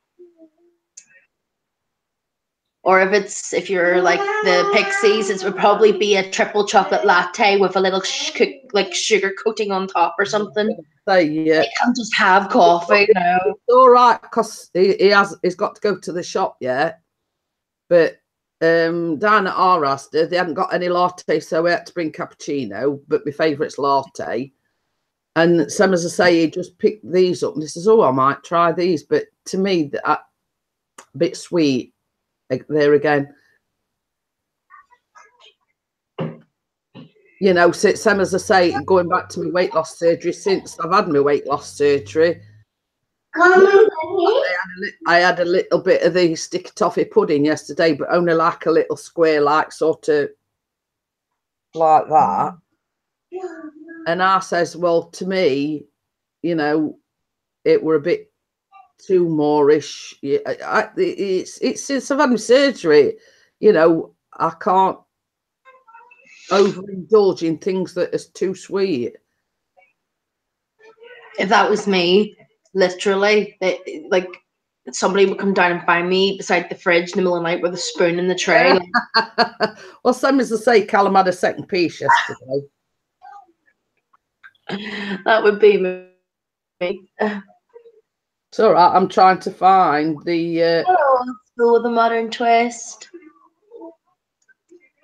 Or if you're like the Pixies, it would probably be a triple chocolate latte with a little sugar coating on top or something. Yeah. You can't just have coffee now. It's all right because he's got to go to the shop yet. But down at our Asda, they hadn't got any latte, so we had to bring cappuccino. But my favourite's latte. And some, as I say, he just picked these up and he says, "Oh, I might try these." But to me, a bit sweet. There again, you know, same as I say, going back to my weight loss surgery, since I've had my weight loss surgery, I had a little bit of the sticky toffee pudding yesterday, but only like a little square, like sort of like that. And I says, well, to me, you know, it were a bit too moreish. It's since I've had my surgery, you know, I can't overindulge in things that is too sweet. If that was me, literally, like somebody would come down and find me beside the fridge in the middle of the night with a spoon in the tray. Well, same as I say, Callum had a second piece yesterday. That would be me. It's all right. I'm trying to find the. School with a modern twist.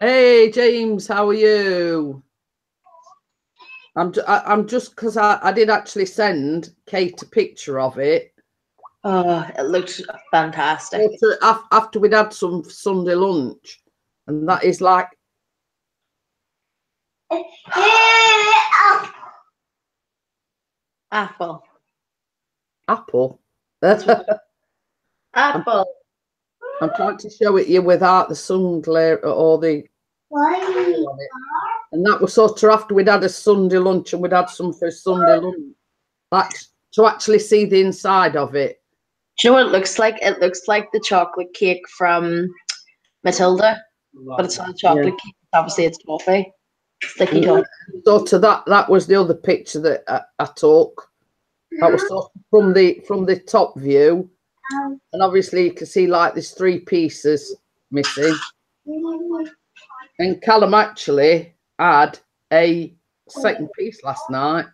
Hey, James, how are you? I'm just because I did actually send Kate a picture of it. Oh, it looks fantastic. After we'd had some Sunday lunch, and that is like. Apple. Apple. Apple. I'm trying to show it you without the sun glare or the. And that was sort of after we'd had a Sunday lunch and we'd had some for Sunday lunch. But to actually see the inside of it. Do you know what it looks like? It looks like the chocolate cake from Matilda, but it's not a chocolate cake. Obviously, it's toffee. Sticky toffee. So to that was the other picture that I took. That was sort of from the top view, and obviously you can see like there's 3 pieces missing. And Callum actually had a second piece last night.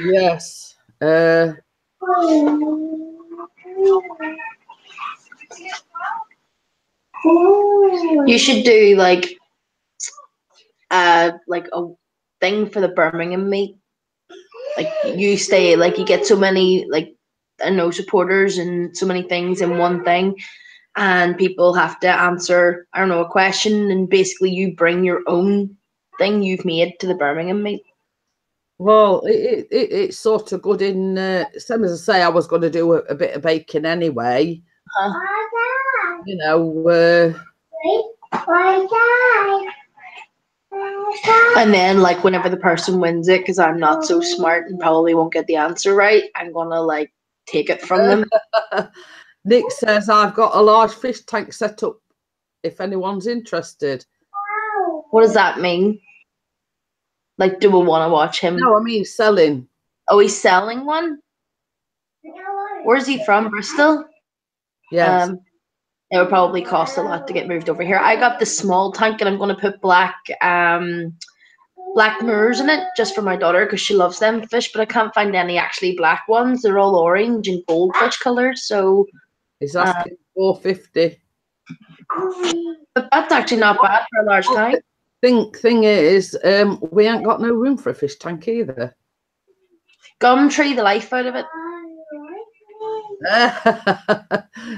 Yes. You should do like a thing for the Birmingham meet. Like you get so many supporters and so many things in one thing, and people have to answer, I don't know, a question, and basically you bring your own thing you've made to the Birmingham meat? Well, it's sort of good in, same as I say, I was going to do a bit of baking anyway. You know. And then, like, whenever the person wins it, because I'm not so smart and probably won't get the answer right, I'm going to, like, take it from them. Nick says, I've got a large fish tank set up if anyone's interested. What does that mean? Like, do we want to watch him? No, I mean selling. Oh, he's selling one? Where's he from? Bristol? Yes. It would probably cost a lot to get moved over here. I got the small tank and I'm going to put black mirrors in it just for my daughter because she loves them fish, but I can't find any actually black ones. They're all orange and goldfish colours. So he's asking $4.50. But that's actually not bad for a large tank. Thing is, we ain't got no room for a fish tank either. Gumtree the life out of it.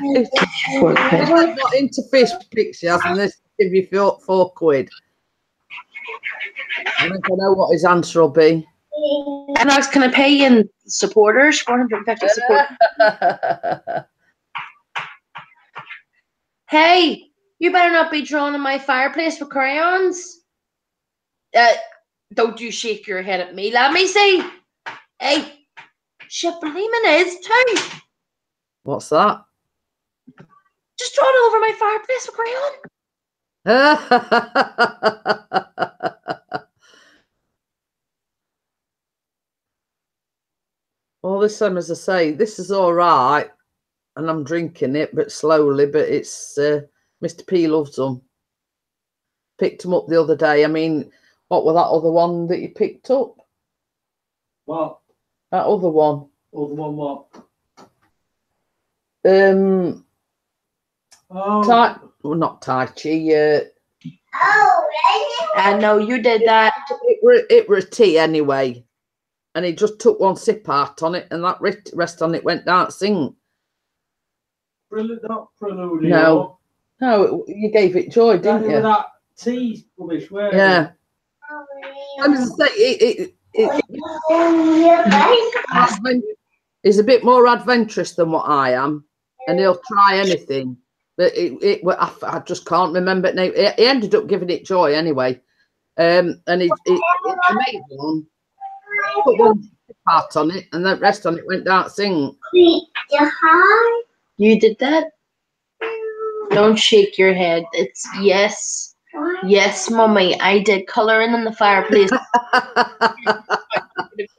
If you're not into fish pictures, and this give you £4. I think I know what his answer will be. And I was going to pay in supporters, 450 supporters. Hey, you better not be drawing in my fireplace with crayons. Don't you shake your head at me. Let me see. Hey, Shipperleman is too. What's that? Just drawing over my fireplace with crayon. Well, this time, as I say, this is all right, and I'm drinking it, but slowly. But it's Mr. P loves them. Picked them up the other day. I mean, what was that other one that you picked up? What? That other one. Other one what? Oh. Well, not Tai Chi. I know you did that. It were a tea anyway, and he just took one sip out on it, and that rest on it went down the sink. Not Prelude. No, you gave it joy, didn't you? That tea rubbish. Where? Yeah. I was say he's a bit more adventurous than what I am, and he'll try anything. But I just can't remember it now. He ended up giving it joy anyway, and he made one, put one part on it, and the rest on it went down the sink. You did that? Don't shake your head. It's yes. Yes, Mummy, I did colouring in the fireplace.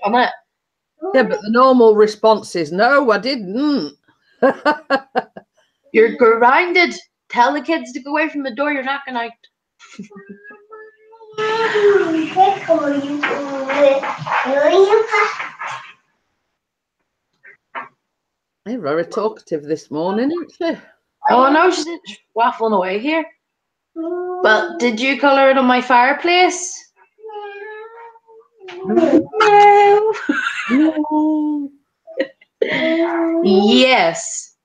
On it. Yeah, but the normal response is, no, I didn't. You're grounded. Tell the kids to go away from the door. You're knocking out. You're very talkative this morning, isn't she? Oh, no, she's waffling away here. Well, did you colour it on my fireplace? No. No. Yes.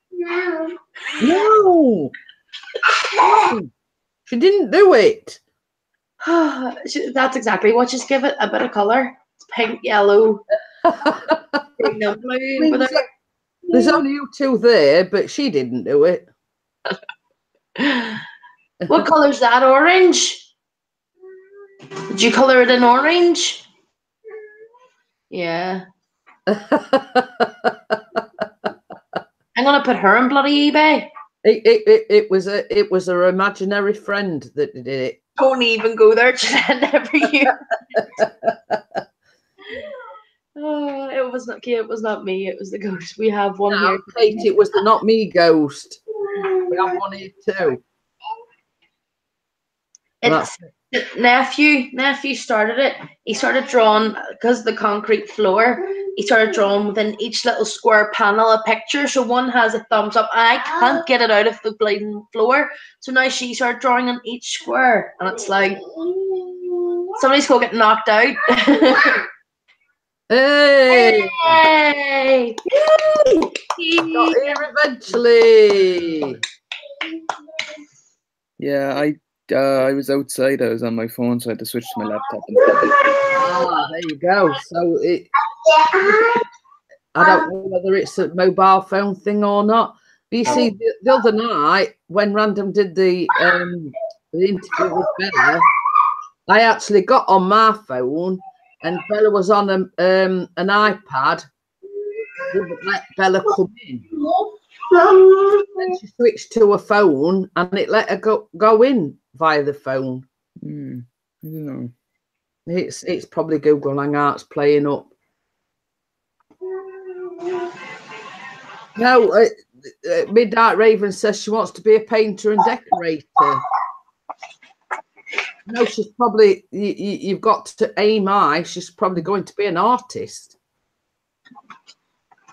No. She didn't do it. That's exactly what. Just give it a bit of colour. It's pink, yellow, green, and blue. There's only you two there, but she didn't do it. What colour's that? Orange? Did you colour it in orange? Yeah. I'm gonna put her on bloody eBay. It was her imaginary friend that did it. Don't even go there, Jeanette, never you. Oh, it was not Kate, it was not me, it was the ghost. We have one here. Kate, it was the not me ghost. We have one here too. It's nephew started it. He started drawing because of the concrete floor. He started drawing within each little square panel a picture. So one has a thumbs up, and I can't get it out of the bleeding floor. So now she started drawing on each square, and it's like somebody's gonna get knocked out. Hey! Hey! Got here eventually. Yeah, I was outside. I was on my phone, so I had to switch to my laptop. Ah, there you go. So I don't know whether it's a mobile phone thing or not. But you see, the other night when Random did the interview with Bella, I actually got on my phone, and Bella was on an iPad. Wouldn't let Bella come in. Then she switched to a phone, and it let her go in via the phone. I don't know. It's probably Google Hangouts playing up. No, Midnight Raven says she wants to be a painter and decorator. No, she's probably, you've got to aim high. She's probably going to be an artist.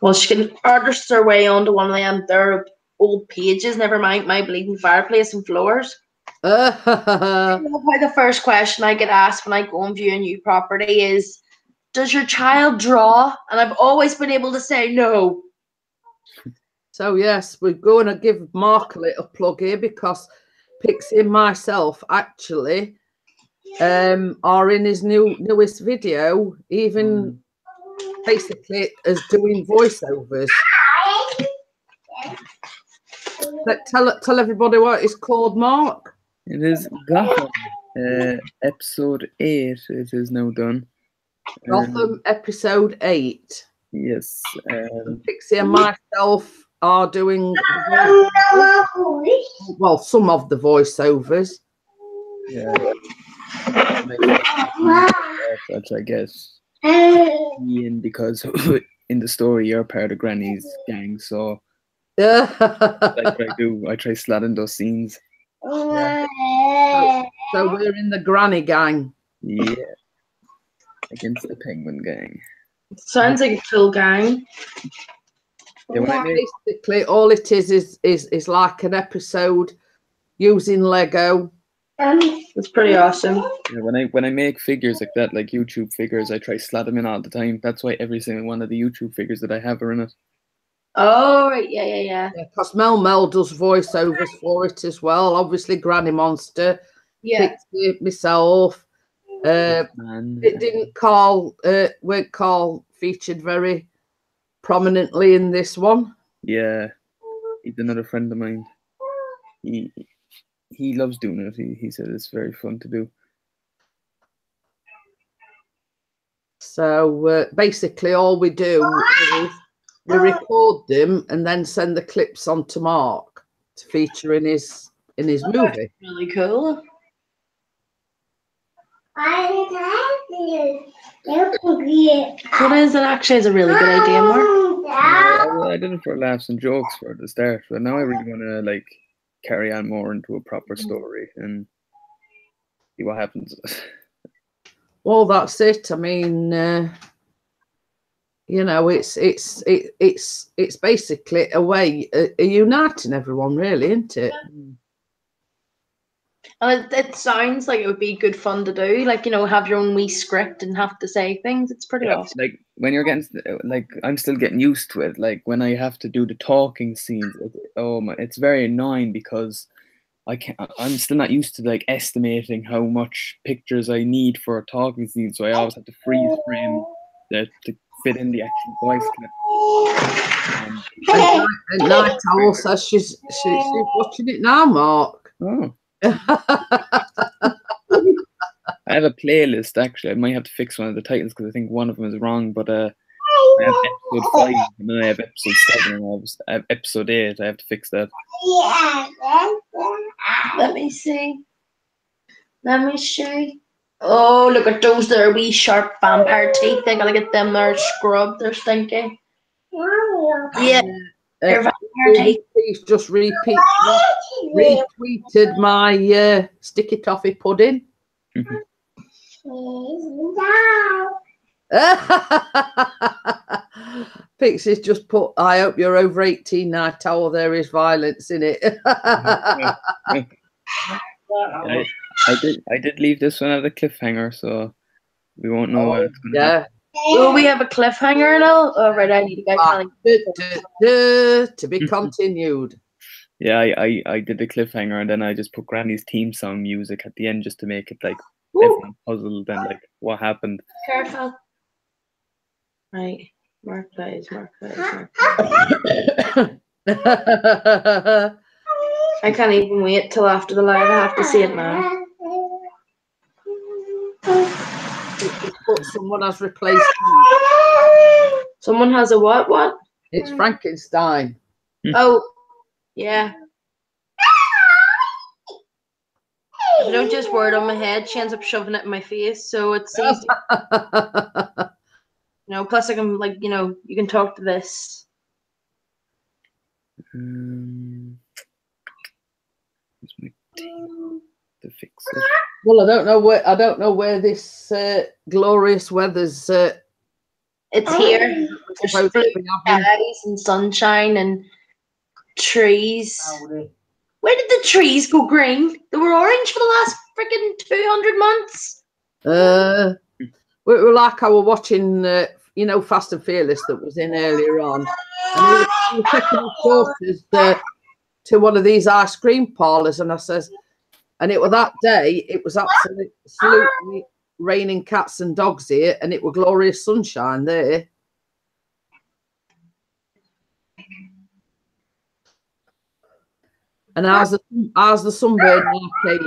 Well, she can artist her way onto one of them, their old pages, never mind my bleeding fireplace and floors. You know why the first question I get asked when I go and view a new property is, does your child draw? And I've always been able to say no. So, yes, we're going to give Mark a little plug here because Pixie and myself actually are in his newest video, even basically as doing voiceovers. Tell everybody what it's called, Mark. It is Gotham, episode 8. It is now done. Gotham episode 8. Yes. Pixie and myself are doing well, some of the voiceovers. Yeah. Which I guess Ian, because in the story you're part of Granny's gang, so that's what I do. I try sladding those scenes. So we're in the Granny gang. Yeah. Against the Penguin gang. Sounds like a cool gang. Yeah, basically, all it is like an episode using Lego. It's pretty awesome. Yeah, when I make figures like that, like YouTube figures, I try slot them in all the time. That's why every single one of the YouTube figures that I have are in it. Oh, right, yeah. Because Mel does voiceovers for it as well. Obviously, Granny Monster, Pixie, myself. It didn't weren't Carl featured very prominently in this one. Yeah, he's another friend of mine. He loves doing it. He said it's very fun to do. So basically, all we do is we record them and then send the clips on to Mark to feature in his movie. Really cool. What is it actually? Is a really good idea, Mark. Yeah, I did it for laughs and jokes for the start, but now I really want to like carry on more into a proper story and see what happens. Well, that's it. I mean, you know, it's basically a way of uniting everyone, really, isn't it? And it sounds like it would be good fun to do, like, you know, have your own wee script and have to say things. It's pretty awesome. Like when you're getting, like, I'm still getting used to it. Like when I have to do the talking scenes, it's very annoying because I'm still not used to like estimating how much pictures I need for a talking scene, so I always have to freeze frame to fit in the actual voice clip. And Night Owl says she's watching it now, Mark. Oh. I have a playlist actually. I might have to fix one of the titles because I think one of them is wrong. But I have episode 5 and then I have episode 7 and I have episode 8. I have to fix that. Let me see. Let me see. Oh, look at those there wee sharp vampire teeth. They gotta get them there scrubbed. They're stinky. Yeah. Please just retweeted my sticky toffee pudding. Pixie's just put, I hope you're over 18, Night Owl. There is violence in it. I did leave this one at a cliffhanger, so we won't know what it's going to happen. Will we have a cliffhanger and all? Oh, right, I need to go. To be continued. Yeah, I did the cliffhanger and then I just put Granny's theme song music at the end just to make it like Woo. everyone puzzled and like what happened. Careful. Right. Mark plays. I can't even wait till after the live. I have to see it now. But someone has replaced him. Someone has a what? What? It's Frankenstein. Oh, yeah. If I don't just wear it on my head, she ends up shoving it in my face, so it's easy. Plus I can, like, you can talk to this. Where's my team to fix it? Well, I don't know where this glorious weather's. It's here. There's blue skies and sunshine and trees. Where did the trees go green? They were orange for the last freaking 200 months. We were like I was watching, Fast and Fearless that was in earlier on. And we were taking our daughters to one of these ice cream parlours, and I says, and it was that day, it was absolutely raining cats and dogs here, and it was glorious sunshine there. And how's the sunburn now, Kate?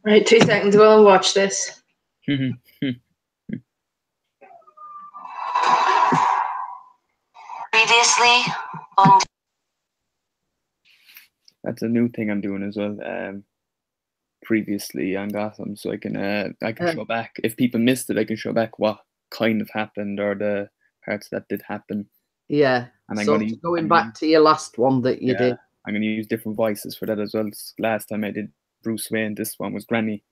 Right, 2 seconds. We'll watch this. Previously on. That's a new thing I'm doing as well. Previously on Gotham, so I can show back if people missed it. I can show back what kind of happened or the parts that did happen. Yeah. And so going back to your last one that you did. I'm going to use different voices for that as well. Last time I did Bruce Wayne. This one was Granny.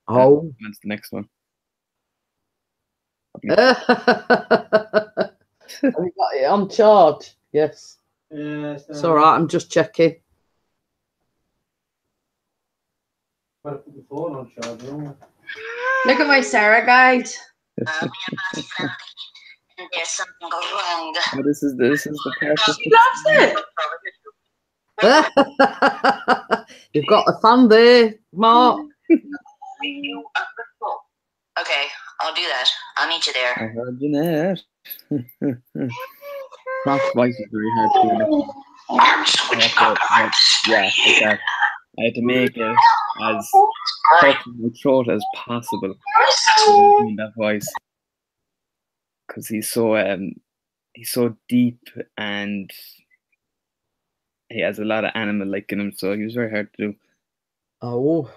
Oh. That's the next one. Have you got it on charge? Yes. Yeah, it's all right. I'm just checking. Better put the phone on charge, don't we? Look at my Sarah guide. There's something wrong. Oh, this is the part. She loves it. You've got a fan there, Mark. Okay, I'll do that. I'll meet you there. I heard you there. Frank's voice is very hard to yeah, exactly. I had to make it as short as possible in that voice because he's so deep and he has a lot of animal-like in him, so he was very hard to do. Oh.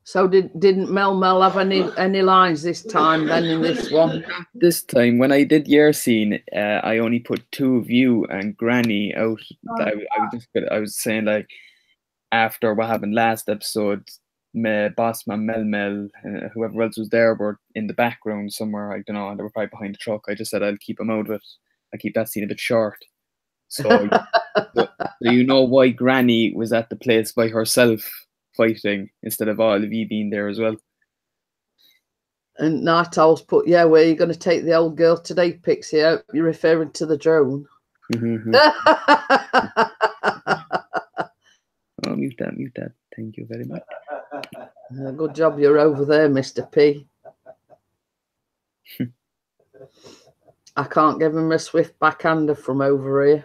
So didn't Mel have any lines this time then in this one? This time, when I did your scene, I only put 2 of you and Granny out. I was saying, like, after what happened last episode, my boss man Mel, whoever else was there were in the background somewhere. I don't know. They were probably behind the truck. I just said I'll keep them out of it. I keep that scene a bit short. So, so you know why Granny was at the place by herself fighting instead of all of you being there as well. And Night Owl's put, where are you going to take the old girl today, Pixie? You're referring to the drone. Oh, mute that. Thank you very much. Good job you're over there, Mr. P. I can't give him a swift backhander from over here.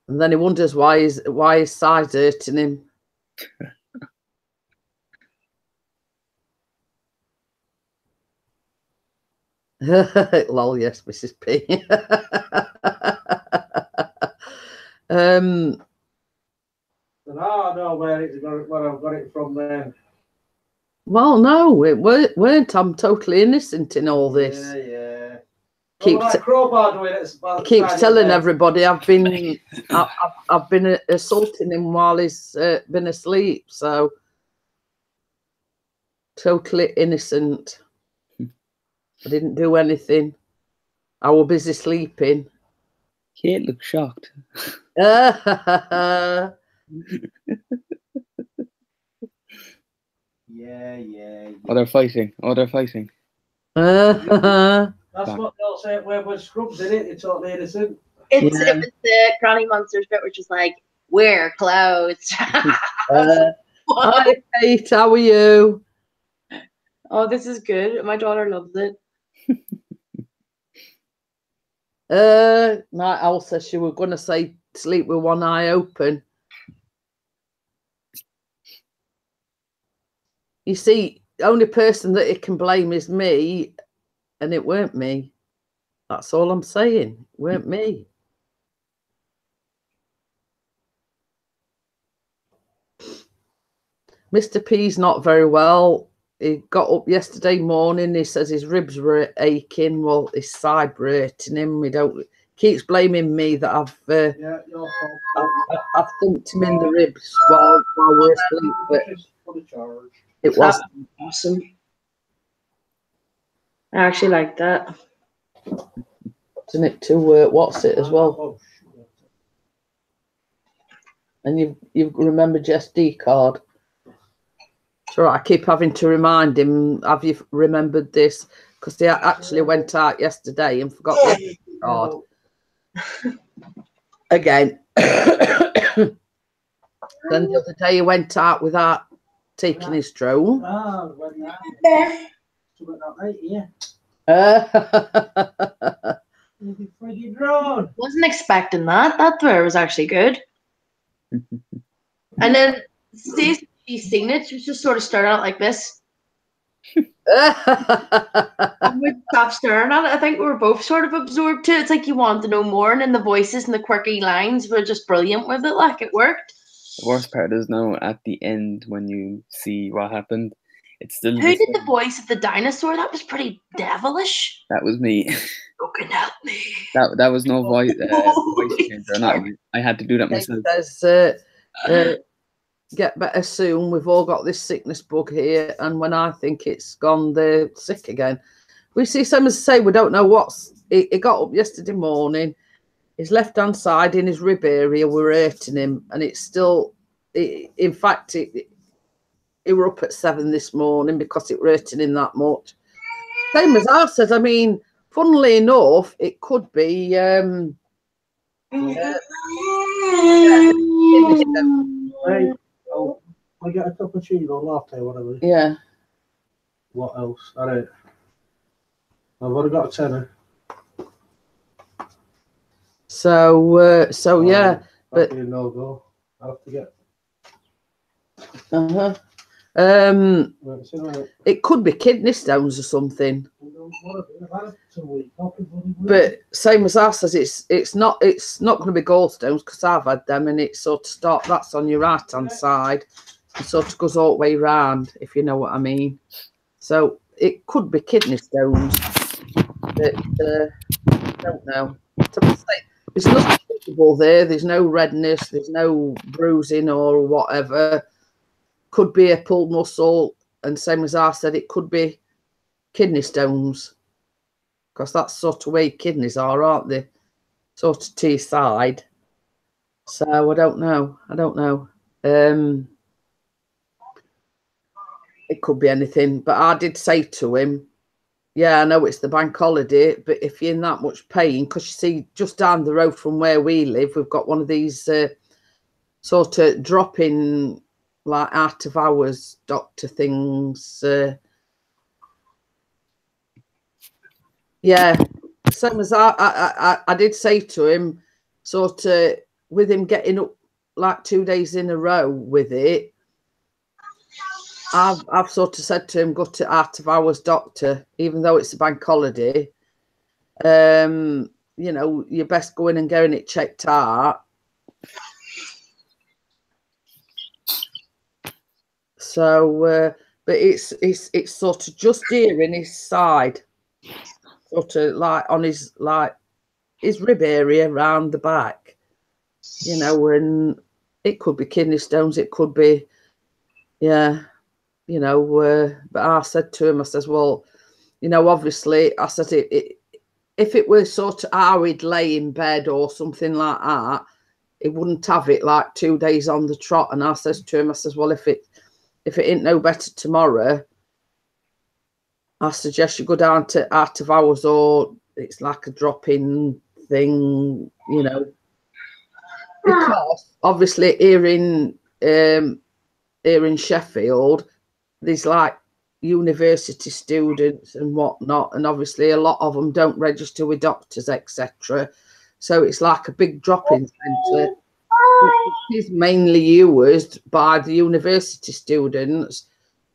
And then he wonders why his side's hurting him. Lol, yes, Mrs. P. I know where I've got it from then. Well, no, it weren't. I'm totally innocent in all this. Yeah. Keeps telling everybody I've been assaulting him while he's been asleep. So totally innocent. I didn't do anything. I was busy sleeping. Kate looked shocked. Yeah. Oh, they're fighting. Oh, they're fighting. That's what they'll say with scrubs in it. It's all made us in. It Yeah. was the Granny Monsters bit, which is like, wear clothes. Hi, Kate. How are you? Oh, this is good. My daughter loves it. Night Owl says she was going to say sleep with one eye open. You see, the only person that it can blame is me, and it weren't me. That's all I'm saying. It weren't me. Mr. P's not very well. He got up yesterday morning. He says his ribs were aching. Well, his side were hurting him. Keeps blaming me that I've Yeah, your fault. I've thumped him in the ribs while we're asleep. But it was awesome. I actually like that. isn't it to what's it as well? Oh, And you've remembered your SD card. So I keep having to remind him, have you remembered this? Because they actually went out yesterday and forgot the SD card. Again. Then the other day he went out without taking his drone. Wasn't expecting that. That throw was actually good. And then Stacey, she's seen it. She was just sort of started out like this. And we stopped staring at it. I think we were both sort of absorbed to it. It's like you want to know more, and then the voices and the quirky lines were just brilliant with it. Like, it worked. The worst part is now at the end when you see what happened, it's still. Who did the voice of the dinosaur? That was pretty devilish. That was me. You can help me. That was no voice changer. Not I had to do that myself. Says, get better soon. We've all got this sickness bug here, and when I think it's gone, they're sick again. We see someone say we don't know what's. He got up yesterday morning. His left-hand side in his rib area were hurting him, and it's still. In fact, he were up at 7 this morning because it were hurting him that much. Same as I said. I mean, funnily enough, it could be. Hey, oh, I get a cappuccino or latte, whatever. Yeah. What else? I don't. I've already got a tenner. So yeah, but That'd be a no-go. I'll have to get. it could be kidney stones or something. But same as us, as it's not going to be gallstones because I've had them, and it sort of that's on your right hand side, and sort of goes all the way round, if you know what I mean. So it could be kidney stones, but I don't know. There's nothing visible there. There's no redness. There's no bruising or whatever. Could be a pulled muscle, and same as I said, it could be kidney stones, because that's sort of where kidneys are, aren't they? Sort of to your side. So I don't know. It could be anything, but I did say to him, yeah, I know it's the bank holiday, but if you're in that much pain, because you see, just down the road from where we live, we've got one of these sort of drop-in, like out of hours doctor things. Yeah, same as I did say to him, sort of with him getting up like 2 days in a row with it. I've sort of said to him, go to out of hours doctor, even though it's a bank holiday. You know, you're best going and getting it checked out. So, but it's sort of just here in his side, sort of like on his rib area around the back, you know, and it could be kidney stones, it could be, yeah, you know. But I said to him, I says, well, you know, obviously, I said if it were sort of how he'd lay in bed or something like that, he wouldn't have it like 2 days on the trot. And I says to him, I says, well, if if it ain't no better tomorrow, I suggest you go down to Out of Hours, or it's like a drop-in thing, you know, because obviously here in Sheffield, there's like university students and whatnot, and obviously a lot of them don't register with doctors, etc. So it's like a big drop-in centre. It is mainly used by the university students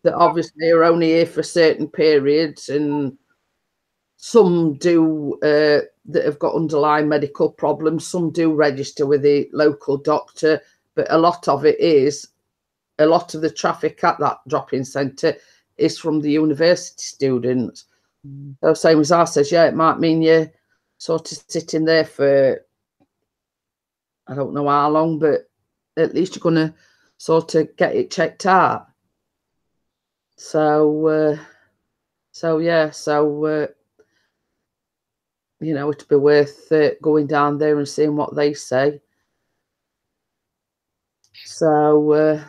that obviously are only here for certain periods, and some do that have got underlying medical problems. Some do register with the local doctor, but a lot of it is, a lot of the traffic at that drop-in centre is from the university students. So same as I says, yeah, it might mean you're sort of sitting there for, I don't know how long, but at least you're going to sort of get it checked out. So, you know, it'd be worth going down there and seeing what they say. So,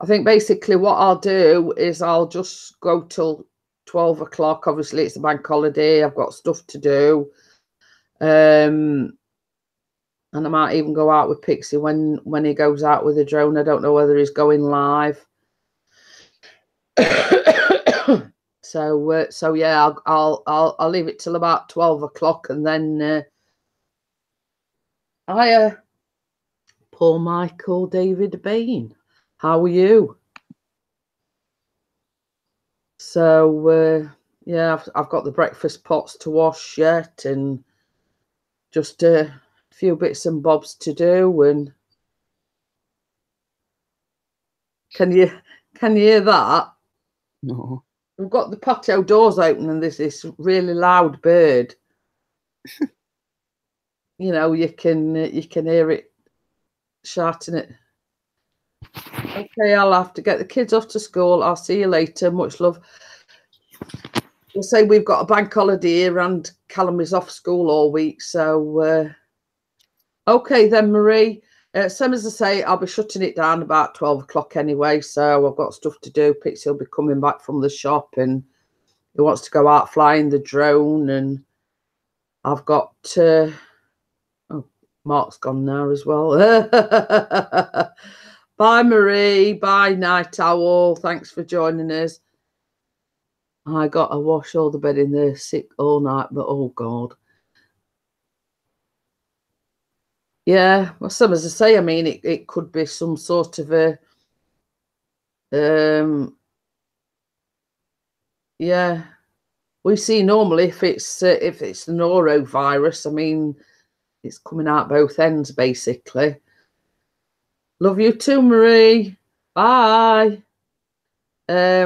I think basically what I'll do is I'll just go till 12 o'clock. Obviously, it's a bank holiday. I've got stuff to do. And I might even go out with Pixie when he goes out with the drone. I don't know whether he's going live. So yeah, I'll leave it till about 12 o'clock, and then Paul Michael David Bain, how are you? So yeah, I've got the breakfast pots to wash yet, and just a few bits and bobs to do. And can you hear that? No. We've got the patio doors open, and there's this really loud bird. You know, you can hear it shouting it. Okay, I'll have to get the kids off to school. I'll see you later. Much love. We'll say we've got a bank holiday here, and Callum is off school all week. So, okay then, Marie. Same as I say, I'll be shutting it down about 12 o'clock anyway. So I've got stuff to do. Pixie will be coming back from the shop, and he wants to go out flying the drone. And I've got oh, Mark's gone now as well. Bye, Marie. Bye, Night Owl. Thanks for joining us. I got to wash all the bed in there, sick all night, but oh God. Yeah, well, some as I say, I mean, it could be some sort of a, yeah. We see normally if it's the norovirus, I mean, it's coming out both ends basically. Love you too, Marie. Bye. I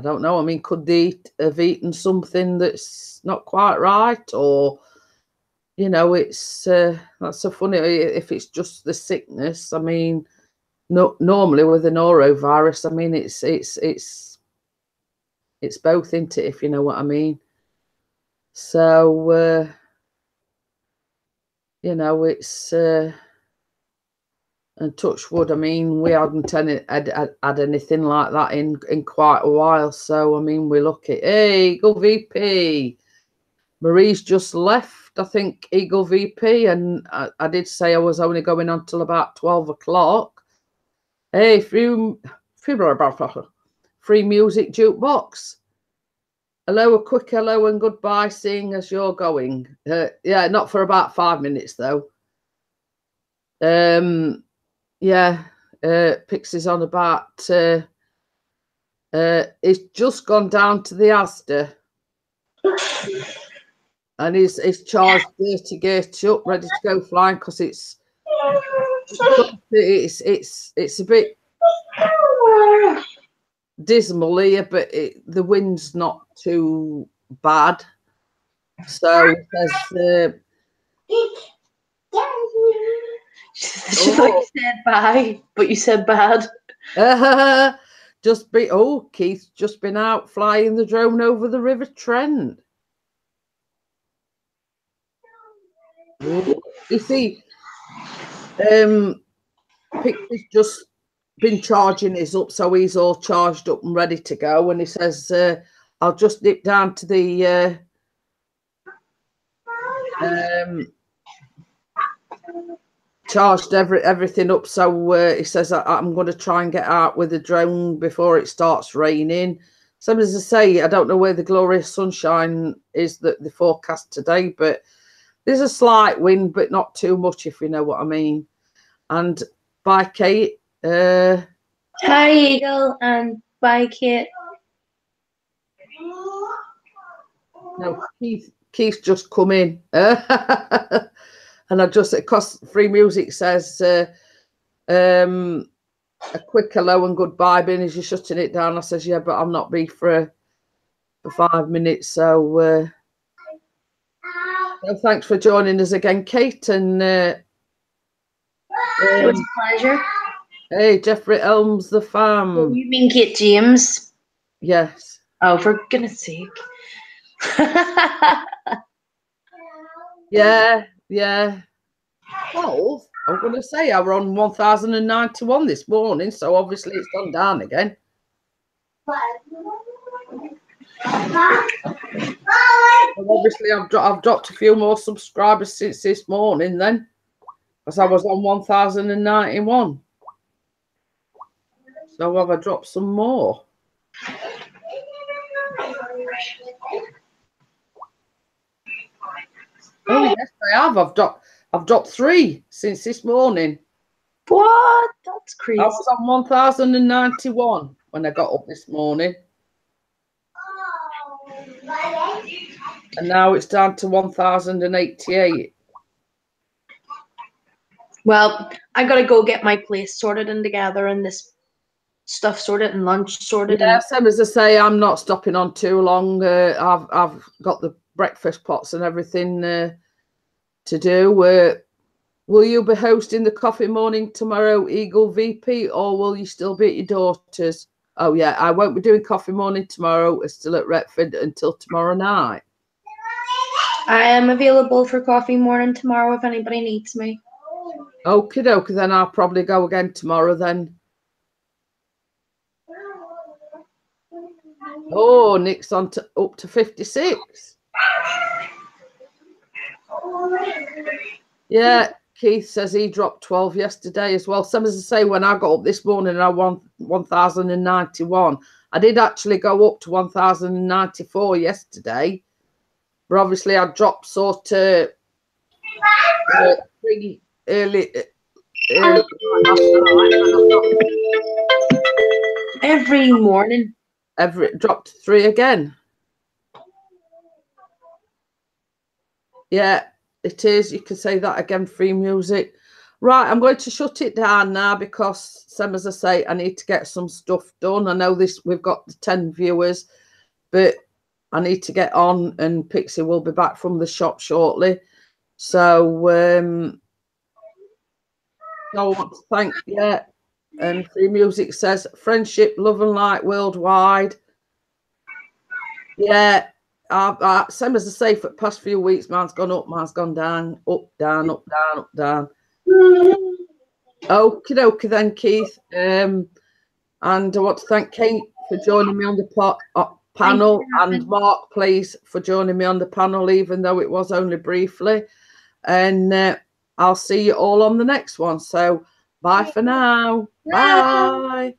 don't know. I mean, could they have eaten something that's not quite right, or you know, it's that's so funny if it's just the sickness. I mean, no, normally with a norovirus, I mean, it's both, isn't it? If you know what I mean. So you know, it's and touch wood. I mean, we hadn't had anything like that in quite a while. So I mean, we're lucky. Hey, Eagle VP, Marie's just left. I think Eagle VP, and I did say I was only going on till about 12 o'clock. Hey, free music jukebox. Hello, a quick hello and goodbye, seeing as you're going. Yeah, not for about 5 minutes though. Yeah, Pixie's on about. He's just gone down to the Asda. And he's charged dirty gate up, ready to go flying, because it's a bit dismal here, but the wind's not too bad. So it says, Just like you said bye, but you said bad. Keith's just been out flying the drone over the River Trent. You see, Pixie's just been charging his up, so he's all charged up and ready to go. And he says, I'll just nip down to the charged everything up. So he says, I'm going to try and get out with the drone before it starts raining. So as I say, I don't know where the glorious sunshine is that the forecast today, but there's a slight wind, but not too much, if you know what I mean. And bye, Kate. Hi, Eagle, and bye, Kate. No, Keith's just come in. And I just, because Free Music says a quick hello and goodbye, Ben, as you're shutting it down. I says, yeah, but I'll not be for 5 minutes. So, so thanks for joining us again, Kate. And it was a pleasure. Hey, Jeffrey Elms, the fam. Oh, you mean Kate James? Yes. Oh, for goodness sake. Yeah. Well, I'm going to say I were on 1091 this morning, so obviously it's gone down again. Well, obviously I've dropped a few more subscribers since this morning then, because I was on 1091. So have I dropped some more? Oh yes, I have. I've dropped 3 since this morning. What? That's crazy. I was on 1091 when I got up this morning. And now it's down to 1088. Well, I gotta go get my place sorted and together and this stuff sorted and lunch sorted. Yeah, same as I say, I'm not stopping on too long. I've got the breakfast pots and everything to do. Will you be hosting the coffee morning tomorrow, Eagle VP, or will you still be at your daughter's? Oh yeah, I won't be doing coffee morning tomorrow. It's still at Retford until tomorrow night. I am available for coffee morning tomorrow if anybody needs me. Okie dokie, then I'll probably go again tomorrow then. Oh, Nick's on to up to 56. Yeah, Keith says he dropped 12 yesterday as well. Some as I say, when I got up this morning, I won 1091. I did actually go up to 1094 yesterday, but obviously I dropped sort of pretty early every morning. Dropped 3 again. Yeah, it is. You can say that again, Free Music. Right, I'm going to shut it down now because, same as I say, I need to get some stuff done. I know we've got the 10 viewers, but I need to get on, and Pixie will be back from the shop shortly. So I want to thank, and Free Music says, friendship, love and light worldwide. Yeah, same as I say, for the past few weeks, mine's gone up, mine's gone down, up, down, up, down, up, down. Okie dokie then, Keith. And I want to thank Kate for joining me on the panel, and Mark, please, for joining me on the panel, even though it was only briefly. And I'll see you all on the next one. So bye for now. Bye.